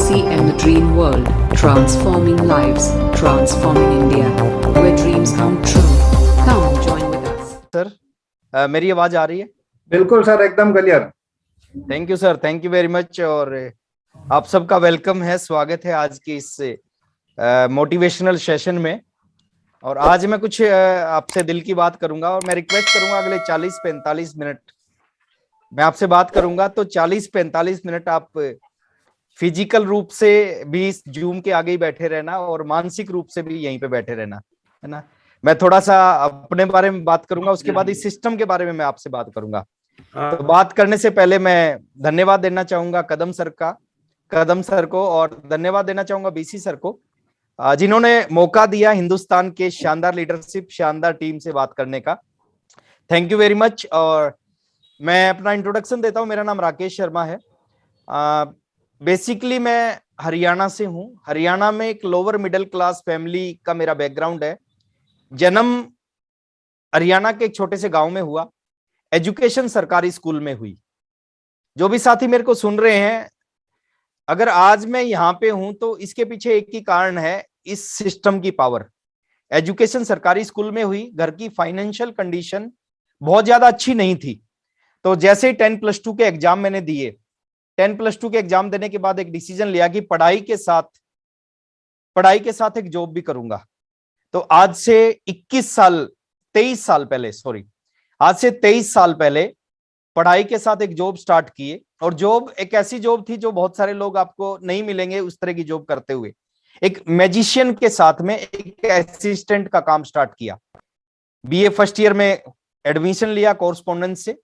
BC and the Dream World, transforming lives, transforming India, where dreams come true. Come join with us. Sir मेरी आवाज आ रही है? बिल्कुल sir, एकदम clear. Thank you sir, thank you very much. और आप सबका वेलकम है, स्वागत है आज की इस मोटिवेशनल सेशन में। और आज मैं कुछ आपसे दिल की बात करूंगा और मैं रिक्वेस्ट करूंगा अगले 40-45 मिनट मैं आपसे बात करूंगा। तो 40-45 मिनट आप फिजिकल रूप से भी इस जूम के आगे ही बैठे रहना और मानसिक रूप से भी यहीं पे बैठे रहना, है ना। मैं थोड़ा सा अपने बारे में बात करूंगा, उसके बाद इस सिस्टम के बारे में मैं आपसे बात करूंगा। तो बात करने से पहले मैं धन्यवाद देना चाहूंगा कदम सर को, और धन्यवाद देना चाहूंगा बीसी सर को, जिन्होंने मौका दिया हिंदुस्तान के शानदार लीडरशिप, शानदार टीम से बात करने का। Thank you very much. और मैं अपना इंट्रोडक्शन देता हूं। मेरा नाम राकेश शर्मा है। बेसिकली मैं हरियाणा से हूं। हरियाणा में एक लोअर मिडिल क्लास फैमिली का मेरा बैकग्राउंड है। जन्म हरियाणा के एक छोटे से गांव में हुआ, एजुकेशन सरकारी स्कूल में हुई। जो भी साथी मेरे को सुन रहे हैं, अगर आज मैं यहाँ पे हूं तो इसके पीछे एक ही कारण है, इस सिस्टम की पावर। एजुकेशन सरकारी स्कूल में हुई, घर की फाइनेंशियल कंडीशन बहुत ज्यादा अच्छी नहीं थी। तो जैसे ही 10+2 के एग्जाम मैंने दिए, 10+2 के एग्जाम देने के बाद एक डिसीजन लिया कि पढ़ाई के साथ एक जॉब भी करूंगा। तो आज से 23 साल पहले पढ़ाई के साथ एक जॉब स्टार्ट किए। और जॉब एक ऐसी जॉब थी जो बहुत सारे लोग आपको नहीं मिलेंगे उस तरह की जॉब करते हुए। एक मैजिशियन के साथ में एक असिस्टेंट का काम स्टार्ट किया। बीए फर्स्ट ईयर में एडमिशन लिया कॉरस्पॉन्डेंस से,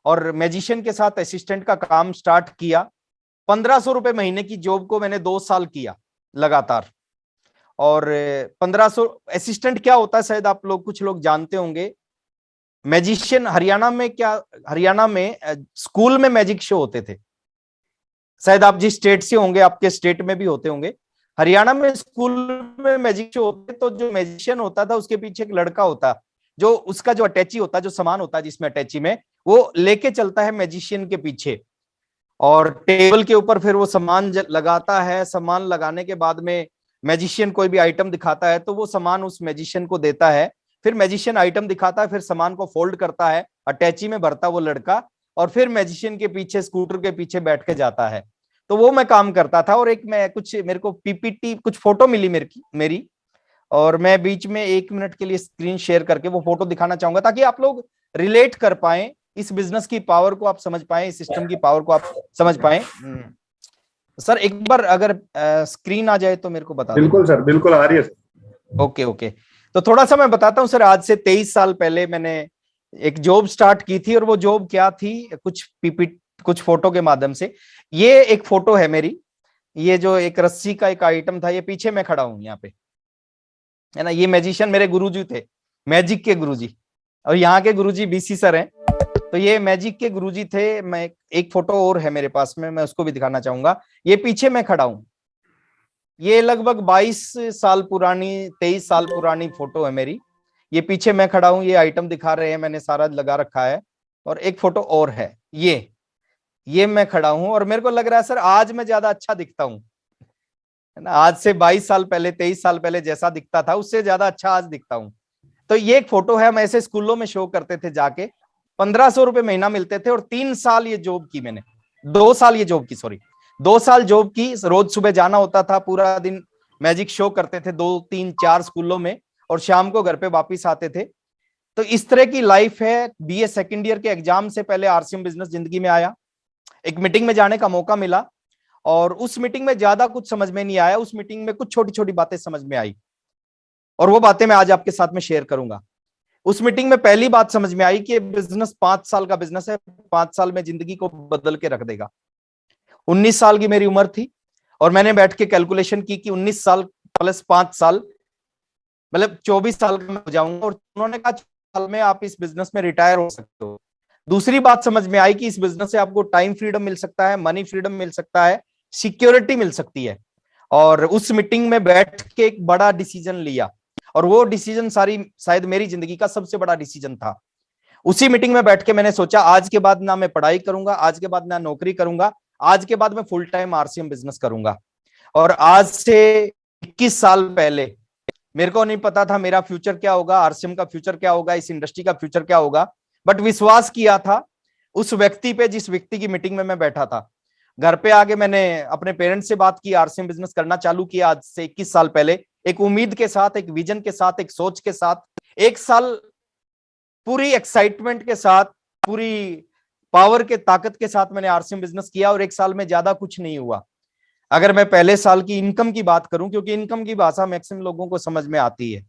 और मैजिशियन के साथ असिस्टेंट का काम स्टार्ट किया। 1500 रुपए महीने की जॉब को मैंने 2 साल किया लगातार। और 1500 असिस्टेंट क्या होता है शायद आप लोग कुछ लोग जानते होंगे। मैजिशियन हरियाणा में स्कूल में मैजिक शो होते थे। शायद आप जिस स्टेट से होंगे आपके स्टेट में भी होते होंगे। हरियाणा में स्कूल में मैजिक शो होते, तो जो मैजिशियन होता था उसके पीछे एक लड़का होता, जो उसका जो अटैची होता, जो सामान होता है जिसमें अटैची में, वो लेके चलता है मैजिशियन के पीछे। और टेबल के ऊपर फिर वो सामान लगाता है। सामान लगाने के बाद में मैजिशियन कोई भी आइटम दिखाता है तो वो सामान उस मैजिशियन को देता है। फिर मैजिशियन आइटम दिखाता है, फिर सामान को फोल्ड करता है, अटैची में भरता वो लड़का, और फिर मैजिशियन के पीछे स्कूटर के पीछे बैठ के जाता है। तो वो मैं काम करता था। और मेरे को पीपीटी कुछ फोटो मिली मेरी, और मैं बीच में 1 मिनट के लिए स्क्रीन शेयर करके वो फोटो दिखाना चाहूंगा, ताकि आप लोग रिलेट कर पाए, इस बिजनेस की पावर को आप समझ पाए, इस सिस्टम की पावर को आप समझ पाए। सर एक बार अगर स्क्रीन आ जाए तो मेरे को बता। बिल्कुल सर, बिल्कुल आ रही है। ओके। तो थोड़ा सा मैं बताता हूँ सर। आज से 23 साल पहले मैंने एक जॉब स्टार्ट की थी, और वो जॉब क्या थी, कुछ फोटो के माध्यम से। ये एक फोटो है मेरी, ये जो एक रस्सी का एक आइटम था, ये पीछे मैं खड़ा हूं यहाँ पे, है ना। ये मैजिशियन मेरे गुरुजी थे, मैजिक के गुरुजी, और यहाँ के गुरुजी बीसी सर हैं। तो ये मैजिक के गुरुजी थे। मैं एक फोटो और है मेरे पास में, मैं उसको भी दिखाना चाहूंगा। ये पीछे मैं खड़ा हूं, ये लगभग 22 साल पुरानी, 23 साल पुरानी फोटो है मेरी। ये पीछे मैं खड़ा हूं, ये आइटम दिखा रहे हैं, मैंने सारा लगा रखा है। और एक फोटो और है, ये मैं खड़ा हूं, और मेरे को लग रहा है सर आज मैं ज्यादा अच्छा दिखता हूं, है ना। आज से 22 साल पहले, 23 साल पहले जैसा दिखता था उससे ज्यादा अच्छा आज दिखता हूं। तो ये एक फोटो है। हम ऐसे स्कूलों में शो करते थे जाके, 1500 रुपए महीना मिलते थे। और 3 साल ये जॉब की मैंने, 2 साल ये जॉब की, सॉरी 2 साल जॉब की। रोज सुबह जाना होता था, पूरा दिन मैजिक शो करते थे 2, 3, 4 स्कूलों में, और शाम को घर पे वापिस आते थे। तो इस तरह की लाइफ है। बीए सेकंड ईयर के एग्जाम से पहले आरसीएम बिजनेस जिंदगी में आया। एक मीटिंग में जाने का मौका मिला, और उस मीटिंग में ज्यादा कुछ समझ में नहीं आया। उस मीटिंग में कुछ छोटी छोटी बातें समझ में आई, और वो बातें मैं आज आपके साथ में शेयर करूंगा। उस मीटिंग में पहली बात समझ में आई कि बिजनेस 5 साल का बिजनेस है, 5 साल में जिंदगी को बदल के रख देगा। 19 साल की मेरी उम्र थी, और मैंने बैठ के कैलकुलेशन की कि 19 साल प्लस 5 साल मतलब 24 साल का हो जाऊंगा। और उन्होंने कहा 4 साल में आप इस बिजनेस में रिटायर हो सकते हो। दूसरी बात समझ में आई कि इस बिजनेस से आपको टाइम फ्रीडम मिल सकता है, मनी फ्रीडम मिल सकता है, सिक्योरिटी मिल सकती है। और उस मीटिंग में बैठ के एक बड़ा डिसीजन लिया, और वो डिसीजन शायद मेरी जिंदगी का सबसे बड़ा डिसीजन था। उसी मीटिंग में बैठ के मैंने सोचा आज के बाद ना मैं पढ़ाई करूंगा, आज के बाद ना नौकरी करूंगा, आज के बाद मैं फुल टाइम आरसीएम बिजनेस करूंगा। और आज से 21 साल पहले मेरे को नहीं पता था मेरा फ्यूचर क्या होगा, आरसीएम का फ्यूचर क्या होगा, इस इंडस्ट्री का फ्यूचर क्या होगा, बट विश्वास किया था उस व्यक्ति पे जिस व्यक्ति की मीटिंग में मैं बैठा था। घर पे आके मैंने अपने पेरेंट्स से बात की, आरसीएम बिजनेस करना चालू किया आज से 21 साल पहले, एक उम्मीद के साथ, एक विजन के साथ, एक सोच के साथ। एक साल पूरी एक्साइटमेंट के साथ, पूरी पावर के ताकत के साथ मैंने आरसीएम बिजनेस किया, और एक साल में ज्यादा कुछ नहीं हुआ। अगर मैं पहले साल की इनकम की बात करूं, क्योंकि इनकम की भाषा मैक्सिमम लोगों को समझ में आती है,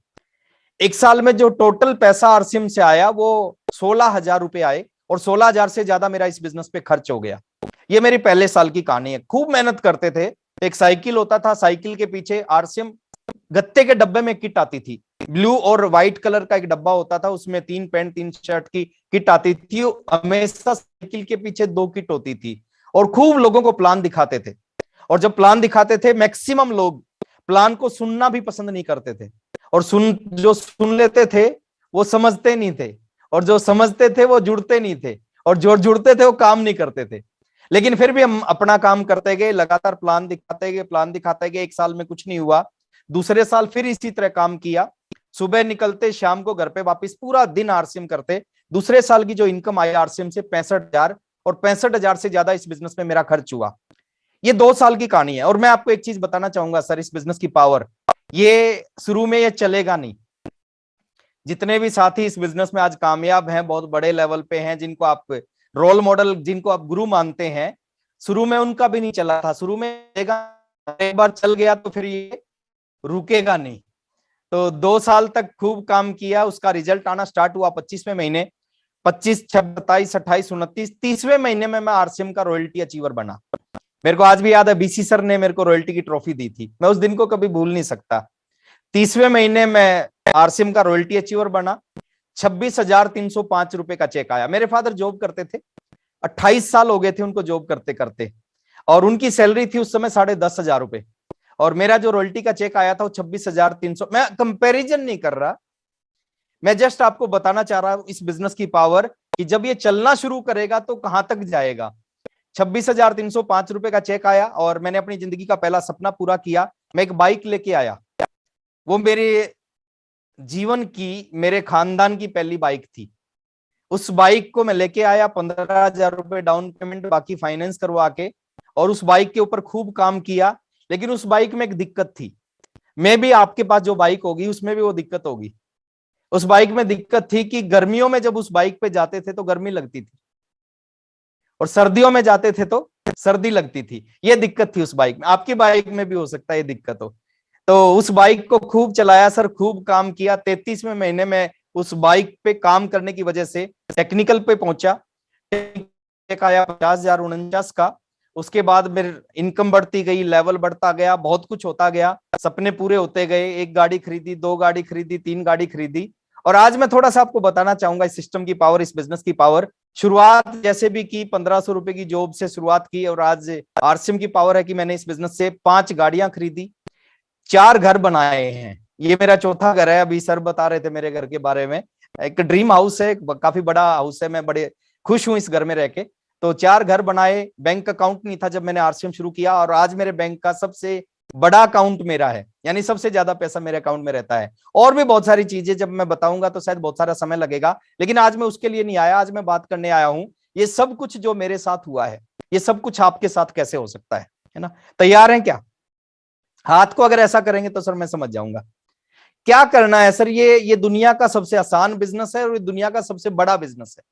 एक साल में जो टोटल पैसा आरसीएम से आया वो 16,000 रुपए आए, और 16,000 से ज्यादा मेरा इस बिजनेस पे खर्च हो गया। ये मेरी पहले साल की कहानी है। खूब मेहनत करते थे। एक साइकिल होता था, साइकिल के पीछे आरसीएम गत्ते के डब्बे में किट आती थी, ब्लू और व्हाइट कलर का एक डब्बा होता था, उसमें 3 पैंट 3 शर्ट की किट आती थी। हमेशा साइकिल के पीछे 2 किट होती थी, और खूब लोगों को प्लान दिखाते थे। और जब प्लान दिखाते थे, मैक्सिमम लोग प्लान को सुनना भी पसंद नहीं करते थे, और जो सुन लेते थे वो समझते नहीं थे, और जो समझते थे वो जुड़ते नहीं थे, और जो जुड़ते थे वो काम नहीं करते थे। लेकिन फिर भी हम अपना काम करते गए, लगातार प्लान दिखाते गए। एक साल में कुछ नहीं हुआ, दूसरे साल फिर इसी तरह काम किया, सुबह निकलते शाम को घर पे वापस, पूरा दिन आरसीएम करते। दूसरे साल की जो इनकम आई आरसीएम से 65,000, और 65,000 से ज्यादा इस बिजनेस में मेरा खर्च हुआ। ये 2 साल की कहानी है। और मैं आपको एक चीज बताना चाहूंगा सर, इस बिजनेस की पावर, ये शुरू में ये चलेगा नहीं। जितने भी साथी इस बिजनेस में आज कामयाब हैं, बहुत बड़े लेवल पे हैं, जिनको आप रोल मॉडल, जिनको आप गुरु मानते हैं, शुरू में उनका भी नहीं चला था। शुरू में एक बार चल गया तो फिर ये रुकेगा नहीं। तो 2 साल तक खूब काम किया, उसका रिजल्ट आना स्टार्ट हुआ 25वें महीने। 25, 26, 27, 28, 29, 30वें महीने में मैं आरसीएम का रॉयल्टी अचीवर बना। मेरे को आज भी याद है, बीसी सर ने मेरे को रॉयल्टी की ट्रॉफी दी थी, मैं उस दिन को कभी भूल नहीं सकता। 30वें महीने में आरसीएम का रॉयल्टी अचीवर बना। 26,305 रुपए का चेक आया। मेरे फादर जॉब करते थे, 28 साल हो गए थे उनको जॉब करते करते, और उनकी सैलरी थी उस समय 10,500 रुपए, और मेरा जो रॉयल्टी का चेक आया था वो 26,300। मैं कंपैरिजन नहीं कर रहा, मैं जस्ट आपको बताना चाह रहा हूं इस बिजनेस की पावर, कि जब ये चलना शुरू करेगा तो कहां तक जाएगा। 26,305 रुपए का चेक आया, और मैंने अपनी जिंदगी का पहला सपना पूरा किया। मैं एक बाइक लेके आया, वो मेरे जीवन की, मेरे खानदान की पहली बाइक थी। उस बाइक को मैं लेके आया, 15,000 रुपए डाउन पेमेंट, बाकी फाइनेंस करवा के, और उस बाइक के ऊपर खूब काम किया। लेकिन उस बाइक में एक दिक्कत थी, मैं भी आपके पास जो बाइक होगी उसमें भी वो दिक्कत होगी। उस बाइक में दिक्कत थी कि गर्मियों में जब उस बाइक पे जाते थे तो गर्मी लगती थी, और सर्दियों में जाते थे तो सर्दी लगती थी। ये दिक्कत थी उस बाइक में। आपकी बाइक में भी हो सकता है ये दिक्कत हो। तो उस बाइक को खूब चलाया सर, खूब काम किया। 33वें महीने में उस बाइक पे काम करने की वजह से टेक्निकल पे पहुंचा, आया 50,049 का। उसके बाद मेरी इनकम बढ़ती गई, लेवल बढ़ता गया, बहुत कुछ होता गया, सपने पूरे होते गए। 1 गाड़ी खरीदी, 2 गाड़ी खरीदी, 3 गाड़ी खरीदी। और आज मैं थोड़ा सा आपको बताना चाहूंगा इस सिस्टम की पावर, इस बिजनेस की पावर। शुरुआत जैसे भी की, 1,500 रुपए की जॉब से शुरुआत की, और आज आरसीएम की पावर है कि मैंने इस बिजनेस से 5 गाड़ियां खरीदी, 4 घर बनाए हैं। ये मेरा चौथा घर है। अभी सर बता रहे थे मेरे घर के बारे में, एक ड्रीम हाउस है, काफी बड़ा हाउस है, मैं बड़े खुश हूं इस घर में रह के। तो 4 घर बनाए। बैंक अकाउंट नहीं था जब मैंने आरसीएम शुरू किया, और आज मेरे बैंक का सबसे बड़ा अकाउंट मेरा है, यानी सबसे ज्यादा पैसा मेरे अकाउंट में रहता है। और भी बहुत सारी चीजें जब मैं बताऊंगा तो शायद बहुत सारा समय लगेगा, लेकिन आज मैं उसके लिए नहीं आया, आज मैं बात करने आया हूं ये सब कुछ जो मेरे साथ हुआ है, ये सब कुछ आपके साथ कैसे हो सकता है ना। तैयार हैं क्या? हाथ को अगर ऐसा करेंगे तो सर मैं समझ जाऊंगा क्या करना है। सर ये दुनिया का सबसे आसान बिजनेस है, और ये दुनिया का सबसे बड़ा बिजनेस है।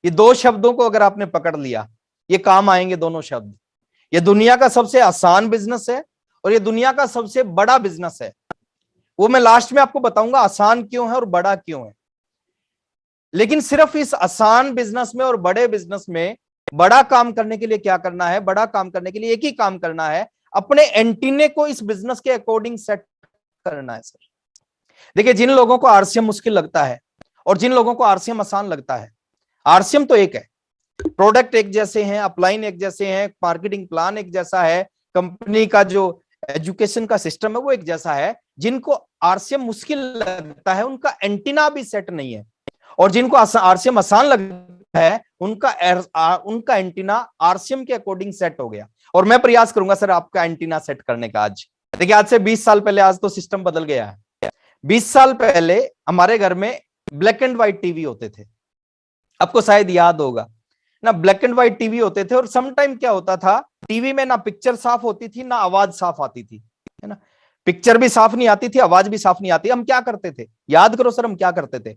ये 2 शब्दों को अगर आपने पकड़ लिया, ये काम आएंगे दोनों शब्द। ये दुनिया का सबसे आसान बिजनेस है, और ये दुनिया का सबसे बड़ा बिजनेस है। वो मैं लास्ट में आपको बताऊंगा आसान क्यों है और बड़ा क्यों है। लेकिन सिर्फ इस आसान बिजनेस में और बड़े बिजनेस में बड़ा काम करने के लिए क्या करना है? बड़ा काम करने के लिए एक ही काम करना है, अपने एंटीने को इस बिजनेस के अकॉर्डिंग सेट करना है। सर देखिए, जिन लोगों को आरसीएम मुश्किल लगता है और जिन लोगों को आरसीएम आसान लगता है, आरसीएम तो एक है, प्रोडक्ट एक जैसे हैं, अपलाइन एक जैसे हैं, मार्केटिंग प्लान एक जैसा है, कंपनी का जो एजुकेशन का सिस्टम है वो एक जैसा है। जिनको आरसीएम मुश्किल लगता है उनका एंटीना भी सेट नहीं है, और जिनको आरसीएम आसान लगता है उनका एंटीना आरसीएम के अकॉर्डिंग सेट हो गया। और मैं प्रयास करूंगा सर आपका एंटीना सेट करने का। आज देखिए, आज से 20 साल पहले, आज तो सिस्टम बदल गया है। 20 साल पहले हमारे घर में ब्लैक एंड व्हाइट टीवी होते थे, आपको शायद याद होगा ना, ब्लैक एंड व्हाइट टीवी होते थे। और समटाइम क्या होता था, टीवी में ना पिक्चर साफ होती थी ना आवाज साफ आती थी, है ना। पिक्चर भी साफ नहीं आती थी, आवाज भी साफ नहीं आती। हम क्या करते थे, याद करो सर, हम क्या करते थे?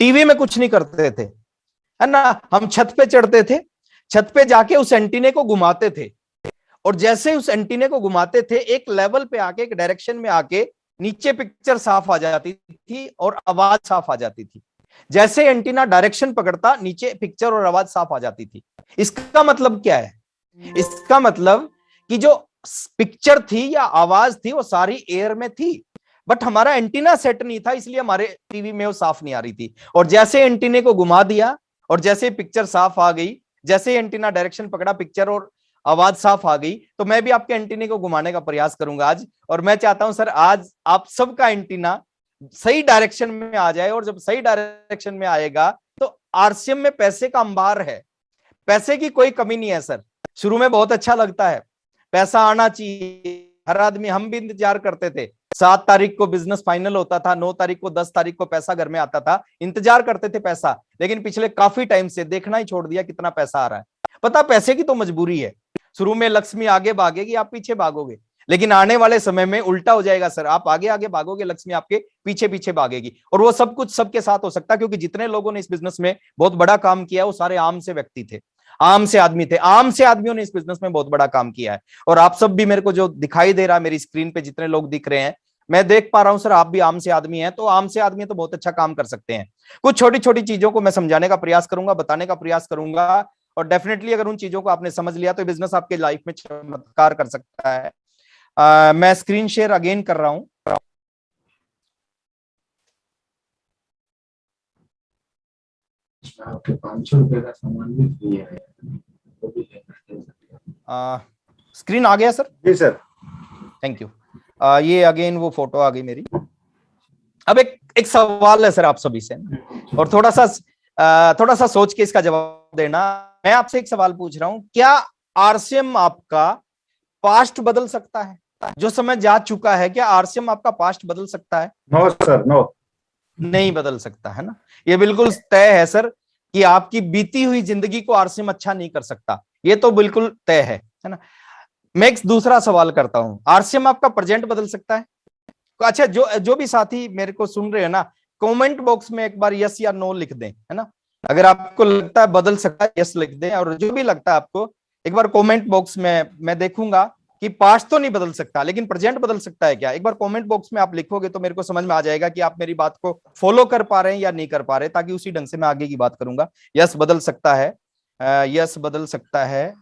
टीवी में कुछ नहीं करते थे, है ना। हम छत पे चढ़ते थे, छत पे जाके उस एंटीने को घुमाते थे, और जैसे उस एंटीने को घुमाते थे, एक लेवल पे आके, एक डायरेक्शन में आके, नीचे पिक्चर साफ आ जाती थी और आवाज साफ आ जाती थी। जैसे एंटीना डायरेक्शन पकड़ता, नीचे पिक्चर और आवाज साफ आ जाती थी। इसका मतलब क्या है? इसका मतलब कि जो पिक्चर थी या आवाज थी वो सारी एयर में थी, बट हमारा एंटीना सेट नहीं था, इसलिए हमारे टीवी में वो साफ नहीं आ रही थी। और जैसे एंटीने को घुमा दिया और जैसे पिक्चर साफ आ गई, जैसे एंटीना डायरेक्शन पकड़ा, पिक्चर और आवाज साफ आ गई, तो मैं भी आपके एंटीने को घुमाने का प्रयास करूंगा आज। और मैं चाहता हूं सर, आज आप सबका एंटीना सही डायरेक्शन में आ जाए, और जब सही डायरेक्शन में आएगा तो आरसीएम में पैसे का अंबार है, पैसे की कोई कमी नहीं है सर। शुरू में बहुत अच्छा लगता है, पैसा आना चाहिए, हर आदमी, हम भी इंतजार करते थे। 7 तारीख को बिजनेस फाइनल होता था, 9 तारीख को, 10 तारीख को पैसा घर में आता था, इंतजार करते थे पैसा। लेकिन पिछले काफी टाइम से देखना ही छोड़ दिया कितना पैसा आ रहा है। पता, पैसे की तो मजबूरी है। शुरू में लक्ष्मी आगे भागेगी, आप पीछे भागोगे, लेकिन आने वाले समय में उल्टा हो जाएगा सर, आप आगे आगे भागोगे, लक्ष्मी आपके पीछे पीछे भागेगी। और वो सब कुछ सबके साथ हो सकता है, क्योंकि जितने लोगों ने इस बिजनेस में बहुत बड़ा काम किया वो सारे आम से व्यक्ति थे, आम से आदमी थे। आम से आदमियों ने इस बिजनेस में बहुत बड़ा काम किया है। और आप सब भी, मेरे को जो दिखाई दे रहा है मेरी स्क्रीन पे, जितने लोग दिख रहे हैं, मैं देख पा रहा हूं सर, आप भी आम से आदमी हैं। तो आम से आदमी तो बहुत अच्छा काम कर सकते हैं। कुछ छोटी छोटी चीजों को मैं समझाने का प्रयास करूंगा, बताने का प्रयास करूंगा, और डेफिनेटली अगर उन चीजों को आपने समझ लिया तो बिजनेस आपके लाइफ में चमत्कार कर सकता है। मैं स्क्रीन शेयर अगेन कर रहा हूं। आपके 500 रुपए का सामान भी फ्री है, वो भी स्क्रीन आ गया सर? जी सर, थैंक यू। ये अगेन वो फोटो आ गई मेरी। अब एक सवाल है सर आप सभी से, और थोड़ा सा सोच के इसका जवाब देना। मैं आपसे एक सवाल पूछ रहा हूं, क्या आरसीएम आपका पास्ट बदल सकता है? जो समय जा चुका है, क्या आरसीएम आपका पास्ट बदल सकता है? नो सर, नो, नहीं बदल सकता, है ना। ये बिल्कुल तय है सर कि आपकी बीती हुई जिंदगी को आरसीएम अच्छा नहीं कर सकता, ये तो बिल्कुल तय है ना। मैं एक दूसरा सवाल करता हूं, आरसीएम आपका प्रेजेंट बदल सकता है? अच्छा, जो भी साथी मेरे को सुन रहे हैं ना, कमेंट बॉक्स में एक बार यस या नो लिख दें, है ना। अगर आपको लगता है बदल सकता है, यस लिख दें, और जो भी लगता है आपको, एक बार कमेंट बॉक्स में मैं देखूंगा कि पास्ट तो नहीं बदल सकता, लेकिन प्रेजेंट बदल सकता है क्या। एक बार कमेंट बॉक्स में आप लिखोगे तो मेरे को समझ में आ जाएगा कि आप मेरी बात को फॉलो कर पा रहे हैं या नहीं कर पा रहे, ताकि उसी ढंग से मैं आगे की बात करूंगा। यस बदल सकता है, यस बदल सकता है।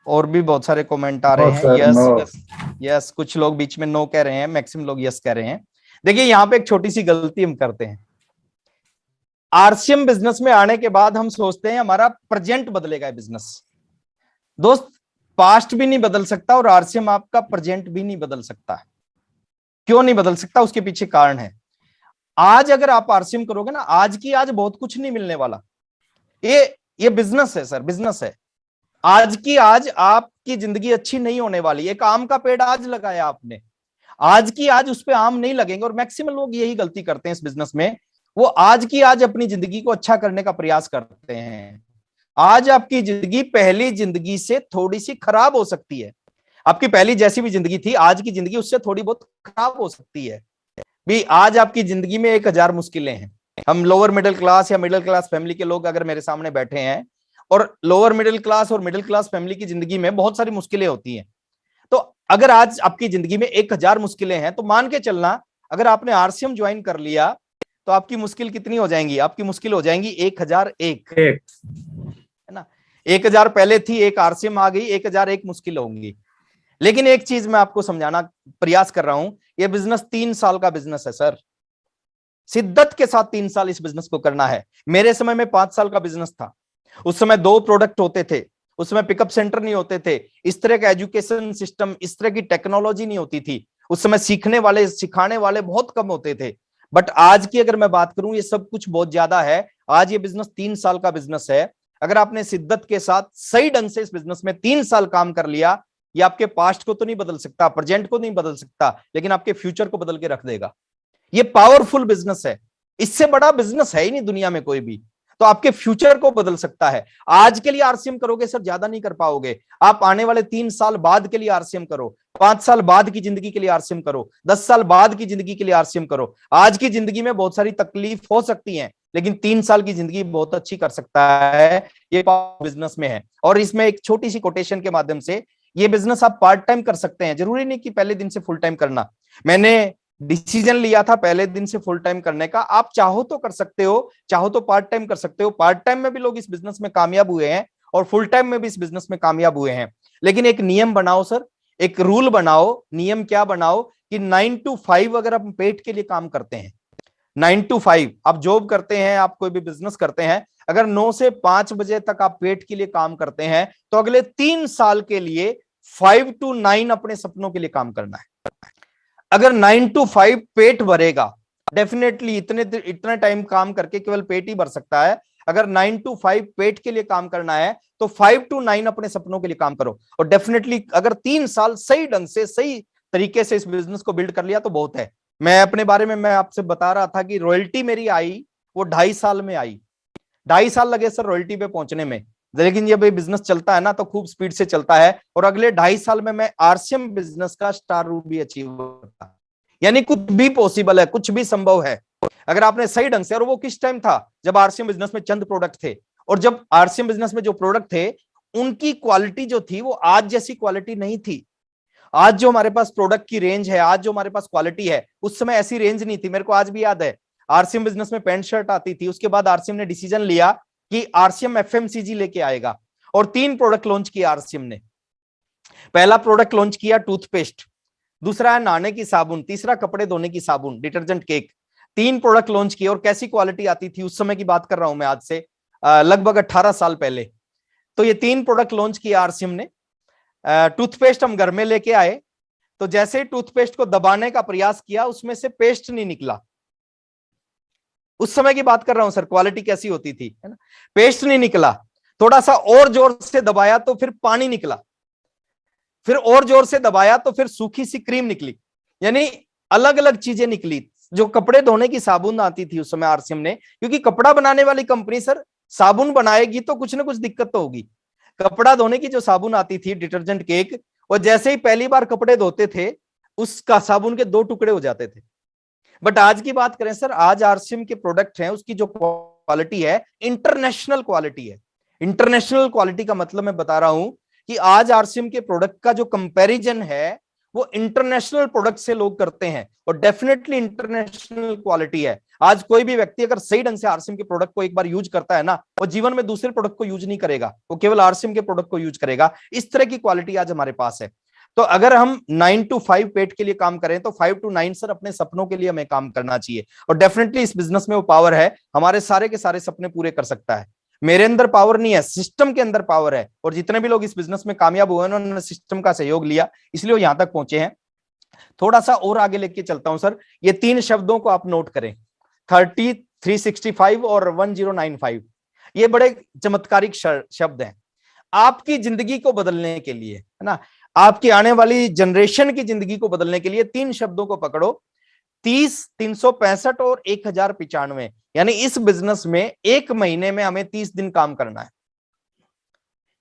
और भी बहुत सारे कमेंट आ रहे हैं। यस, यस, कुछ लोग बीच में नो कह रहे हैं, मैक्सिमम लोग यस कह रहे हैं। देखिए, यहाँ पे एक छोटी सी गलती हम करते हैं। आरसीएम बिजनेस में आने के बाद हम सोचते हैं हमारा प्रेजेंट बदलेगा बिजनेस। दोस्त, पास्ट भी नहीं बदल सकता और आरसीएम आपका प्रेजेंट भी नहीं बदल सकता। क्यों नहीं बदल सकता? उसके पीछे कारण है। आज अगर आप आरसीएम करोगे ना, आज की आज बहुत कुछ नहीं मिलने वाला। ये बिजनेस है सर, बिजनेस है। आज की आज आपकी जिंदगी अच्छी नहीं होने वाली। एक आम का पेड़ आज लगाया आपने, आज की आज उस पे आम नहीं लगेंगे। और मैक्सिमम लोग यही गलती करते हैं इस बिजनेस में, वो आज की आज अपनी जिंदगी को अच्छा करने का प्रयास करते हैं। आज आपकी जिंदगी पहली जिंदगी से थोड़ी सी खराब हो सकती है। आपकी पहली जैसी भी जिंदगी थी, आज की जिंदगी उससे थोड़ी बहुत खराब हो सकती है भी। आज आपकी जिंदगी में 1000 मुश्किलें हैं। हम लोअर मिडिल क्लास या मिडिल क्लास फैमिली के लोग अगर मेरे सामने बैठे हैं, और लोअर मिडिल क्लास और मिडिल क्लास फैमिली की जिंदगी में बहुत सारी मुश्किलें होती हैं। तो अगर आज आपकी जिंदगी में 1000 मुश्किलें हैं, तो मान के चलना अगर आपने आरसीएम ज्वाइन कर लिया तो आपकी मुश्किल कितनी हो जाएंगी? आपकी मुश्किल हो जाएंगी 1001, है ना। 1000 पहले थी, एक आरसीएम आ गई, 1001 मुश्किल होंगी। लेकिन एक चीज मैं आपको समझाना प्रयास कर रहा हूं, यह बिजनेस 3 साल का बिजनेस है सर। शिद्दत के साथ 3 साल इस बिजनेस को करना है। मेरे समय में 5 साल का बिजनेस था। उस समय 2 प्रोडक्ट होते थे, उस समय पिकअप सेंटर नहीं होते थे, इस तरह का एजुकेशन सिस्टम, इस तरह की टेक्नोलॉजी नहीं होती थी। उस समय सीखने वाले, सिखाने वाले बहुत कम होते थे। बट आज की अगर मैं बात करूं, ये सब कुछ बहुत ज्यादा है। आज ये बिजनेस 3 साल का बिजनेस है। अगर आपने शिद्दत के साथ सही ढंग से इस बिजनेस में 3 साल काम कर लिया, ये आपके पास्ट को तो नहीं बदल सकता, प्रेजेंट को नहीं बदल सकता, लेकिन आपके फ्यूचर को बदल के रख देगा। ये पावरफुल बिजनेस है, इससे बड़ा बिजनेस है ही नहीं दुनिया में कोई भी। तो आपके फ्यूचर को बदल सकता है। आज के लिए आरसीएम करोगे सर, ज्यादा नहीं कर पाओगे। आप आने वाले 3 साल बाद के लिए आरसीएम करो, 5 साल बाद की जिंदगी के लिए आरसीएम करो, 10 साल बाद की जिंदगी के लिए आरसीएम करो। आज की जिंदगी में बहुत सारी तकलीफ हो सकती है, लेकिन 3 साल की जिंदगी बहुत अच्छी कर सकता है। ये बिजनेस में है। और इसमें एक छोटी सी कोटेशन के माध्यम से, ये बिजनेस आप पार्ट टाइम कर सकते हैं, जरूरी नहीं कि पहले दिन से फुल टाइम करना। मैंने डिसीजन लिया था पहले दिन से फुल टाइम करने का। आप चाहो तो कर सकते हो, चाहो तो पार्ट टाइम कर सकते हो। पार्ट टाइम में भी लोग इस बिजनेस में कामयाब हुए हैं और फुल टाइम में भी इस बिजनेस में कामयाब हुए हैं। लेकिन एक नियम बनाओ सर, एक रूल बनाओ। नियम क्या बनाओ कि 9 to 5 अगर आप पेट के लिए काम करते हैं, 9 to 5 आप जॉब करते हैं, आप कोई भी बिजनेस करते हैं, अगर 9 से 5 बजे तक आप पेट के लिए काम करते हैं, तो अगले 3 साल के लिए 5 to 9 अपने सपनों के लिए काम करना है। अगर 9 to 5 पेट भरेगा, डेफिनेटली इतने टाइम काम करके केवल पेट ही भर सकता है। अगर 9 to 5 पेट के लिए काम करना है, तो 5 to 9 अपने सपनों के लिए काम करो। और डेफिनेटली अगर 3 साल सही ढंग से, सही तरीके से इस बिजनेस को बिल्ड कर लिया तो बहुत है। मैं अपने बारे में मैं आपसे बता रहा था कि रॉयल्टी मेरी आई वो 2.5 साल में आई। 2.5 साल लगे सर रॉयल्टी पे पहुंचने में, लेकिन ये भाई बिजनेस चलता है ना तो खूब स्पीड से चलता है। और अगले 2.5 साल में मैं आरसीएम बिजनेस का स्टार रूट भी अचीव करता। यानी कुछ भी पॉसिबल है, कुछ भी संभव है अगर आपने सही ढंग से। और वो किस टाइम था, जब आरसीएम बिजनेस में चंद प्रोडक्ट थे, और जब आरसीएम बिजनेस में जो प्रोडक्ट थे उनकी क्वालिटी जो थी वो आज जैसी क्वालिटी नहीं थी। आज जो हमारे पास प्रोडक्ट की रेंज है, आज जो हमारे पास क्वालिटी है, उस समय ऐसी रेंज नहीं थी। मेरे को आज भी याद है, आरसीएम बिजनेस में पैंट शर्ट आती थी, उसके बाद आरसीएम ने डिसीजन लिया कि आरसीएम एफएमसीजी लेके आएगा और 3 प्रोडक्ट लॉन्च किया आरसीएम ने। पहला प्रोडक्ट लॉन्च किया टूथपेस्ट, दूसरा है नहाने की साबुन, तीसरा कपड़े धोने की साबुन, डिटर्जेंट केक। 3 प्रोडक्ट लॉन्च किए और कैसी क्वालिटी आती थी उस समय की बात कर रहा हूं मैं, आज से लगभग 18 साल पहले। तो ये 3 प्रोडक्ट लॉन्च किया आरसीएम ने। टूथपेस्ट हम घर में लेके आए, तो जैसे ही टूथपेस्ट को दबाने का प्रयास किया उसमें से पेस्ट नहीं निकला। उस समय की बात कर रहा हूं सर, क्वालिटी कैसी होती थी, है ना। पेस्ट नहीं निकला, थोड़ा सा और जोर से दबाया तो फिर पानी निकला, फिर और जोर से दबाया तो फिर सूखी सी क्रीम निकली। यानी अलग अलग चीजें निकली। जो कपड़े धोने की साबुन आती थी उस समय आरसीएम ने, क्योंकि कपड़ा बनाने वाली कंपनी सर साबुन बनाएगी तो कुछ ना कुछ दिक्कत तो होगी। कपड़ा धोने की जो साबुन आती थी डिटर्जेंट केक, और जैसे ही पहली बार कपड़े धोते थे उसका साबुन के 2 टुकड़े हो जाते थे। बट आज की बात करें सर, आज आरसीएम के प्रोडक्ट हैं, उसकी जो क्वालिटी है इंटरनेशनल क्वालिटी है। इंटरनेशनल क्वालिटी का मतलब मैं बता रहा हूं कि आज आरसीएम के प्रोडक्ट का जो कंपैरिजन है वो इंटरनेशनल प्रोडक्ट से लोग करते हैं, और डेफिनेटली इंटरनेशनल क्वालिटी है। आज कोई भी व्यक्ति अगर सही ढंग से आरसीएम के प्रोडक्ट को एक बार यूज करता है ना, वो जीवन में दूसरे प्रोडक्ट को यूज नहीं करेगा, वो केवल आरसीएम के प्रोडक्ट को यूज करेगा। इस तरह की क्वालिटी आज हमारे पास है। तो अगर हम 9 to 5 पेट के लिए काम करें, तो 5 to 9 सर अपने सपनों के लिए हमें काम करना चाहिए। और डेफिनेटली इस बिजनेस में वो पावर है, हमारे सारे के सारे सपने पूरे कर सकता है। मेरे अंदर पावर नहीं है, सिस्टम के अंदर पावर है। और जितने भी लोग इस बिजनेस में कामयाब हुए हैं उन्होंने सिस्टम का सहयोग लिया, इसलिए वो यहां तक पहुंचे हैं। थोड़ा सा और आगे लेके चलता हूं सर। ये 3 शब्दों को आप नोट करें, 30, 365 और 1095। ये बड़े चमत्कारिक शब्द हैं आपकी जिंदगी को बदलने के लिए, है ना। आपकी आने वाली जनरेशन की जिंदगी को बदलने के लिए 3 शब्दों को पकड़ो, 30, 365 और 1095। यानी इस बिजनेस में 1 महीने में हमें 30 दिन काम करना है।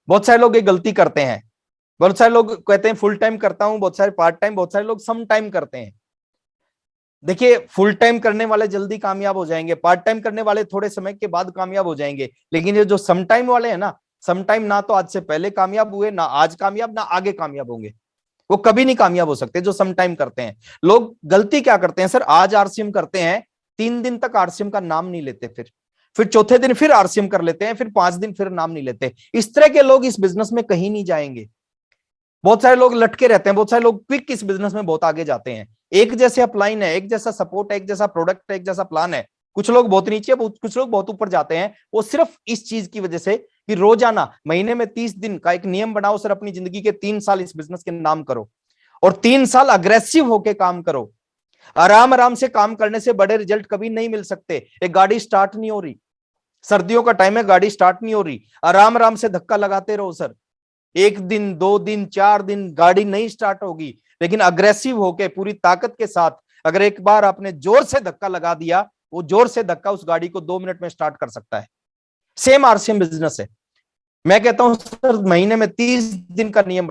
बहुत सारे लोग ये गलती करते हैं, बहुत सारे लोग कहते हैं फुल टाइम करता हूं, बहुत सारे पार्ट टाइम, बहुत सारे लोग सम टाइम करते हैं। देखिए, फुल टाइम करने वाले जल्दी कामयाब हो जाएंगे, पार्ट टाइम करने वाले थोड़े समय के बाद कामयाब हो जाएंगे, लेकिन ये जो सम टाइम वाले हैं ना, सम टाइम ना तो आज से पहले कामयाब हुए, ना आज कामयाब, ना आगे कामयाब होंगे, वो कभी नहीं कामयाब हो सकते जो सम टाइम करते हैं। लोग गलती क्या करते हैं सर, आज आरसीएम करते हैं, 3 दिन तक आरसीएम का नाम नहीं लेते, फिर चौथे दिन फिर आरसीएम कर लेते हैं, फिर 5 दिन फिर नाम नहीं लेते। इस तरह के लोग इस बिजनेस में कहीं नहीं जाएंगे। बहुत सारे लोग लटके रहते हैं, बहुत सारे लोग क्विक इस बिजनेस में बहुत आगे जाते हैं। एक जैसे अपलाइन है, एक जैसा सपोर्ट है, एक जैसा प्रोडक्ट है, एक जैसा प्लान है। कुछ लोग बहुत नीचे, कुछ लोग बहुत ऊपर जाते हैं। वो सिर्फ इस चीज की वजह से कि रोजाना महीने में 30 दिन का एक नियम बनाओ सर, अपनी जिंदगी के 3 साल इस बिजनेस के नाम करो और 3 साल अग्रेसिव होके काम करो। आराम आराम से काम करने से बड़े रिजल्ट कभी नहीं मिल सकते। एक गाड़ी स्टार्ट नहीं हो रही, सर्दियों का टाइम है, गाड़ी स्टार्ट नहीं हो रही, आराम आराम से धक्का लगाते रहो सर, 1 दिन 2 दिन 4 दिन गाड़ी नहीं स्टार्ट होगी, लेकिन अग्रेसिव होके पूरी ताकत के साथ अगर एक बार आपने जोर से धक्का लगा दिया, वो जोर से धक्का उस गाड़ी को 2 मिनट में स्टार्ट कर सकता है। सेम आरसीएम बिजनेस है। मैं कहता हूं सर महीने में 30 दिन का नियम,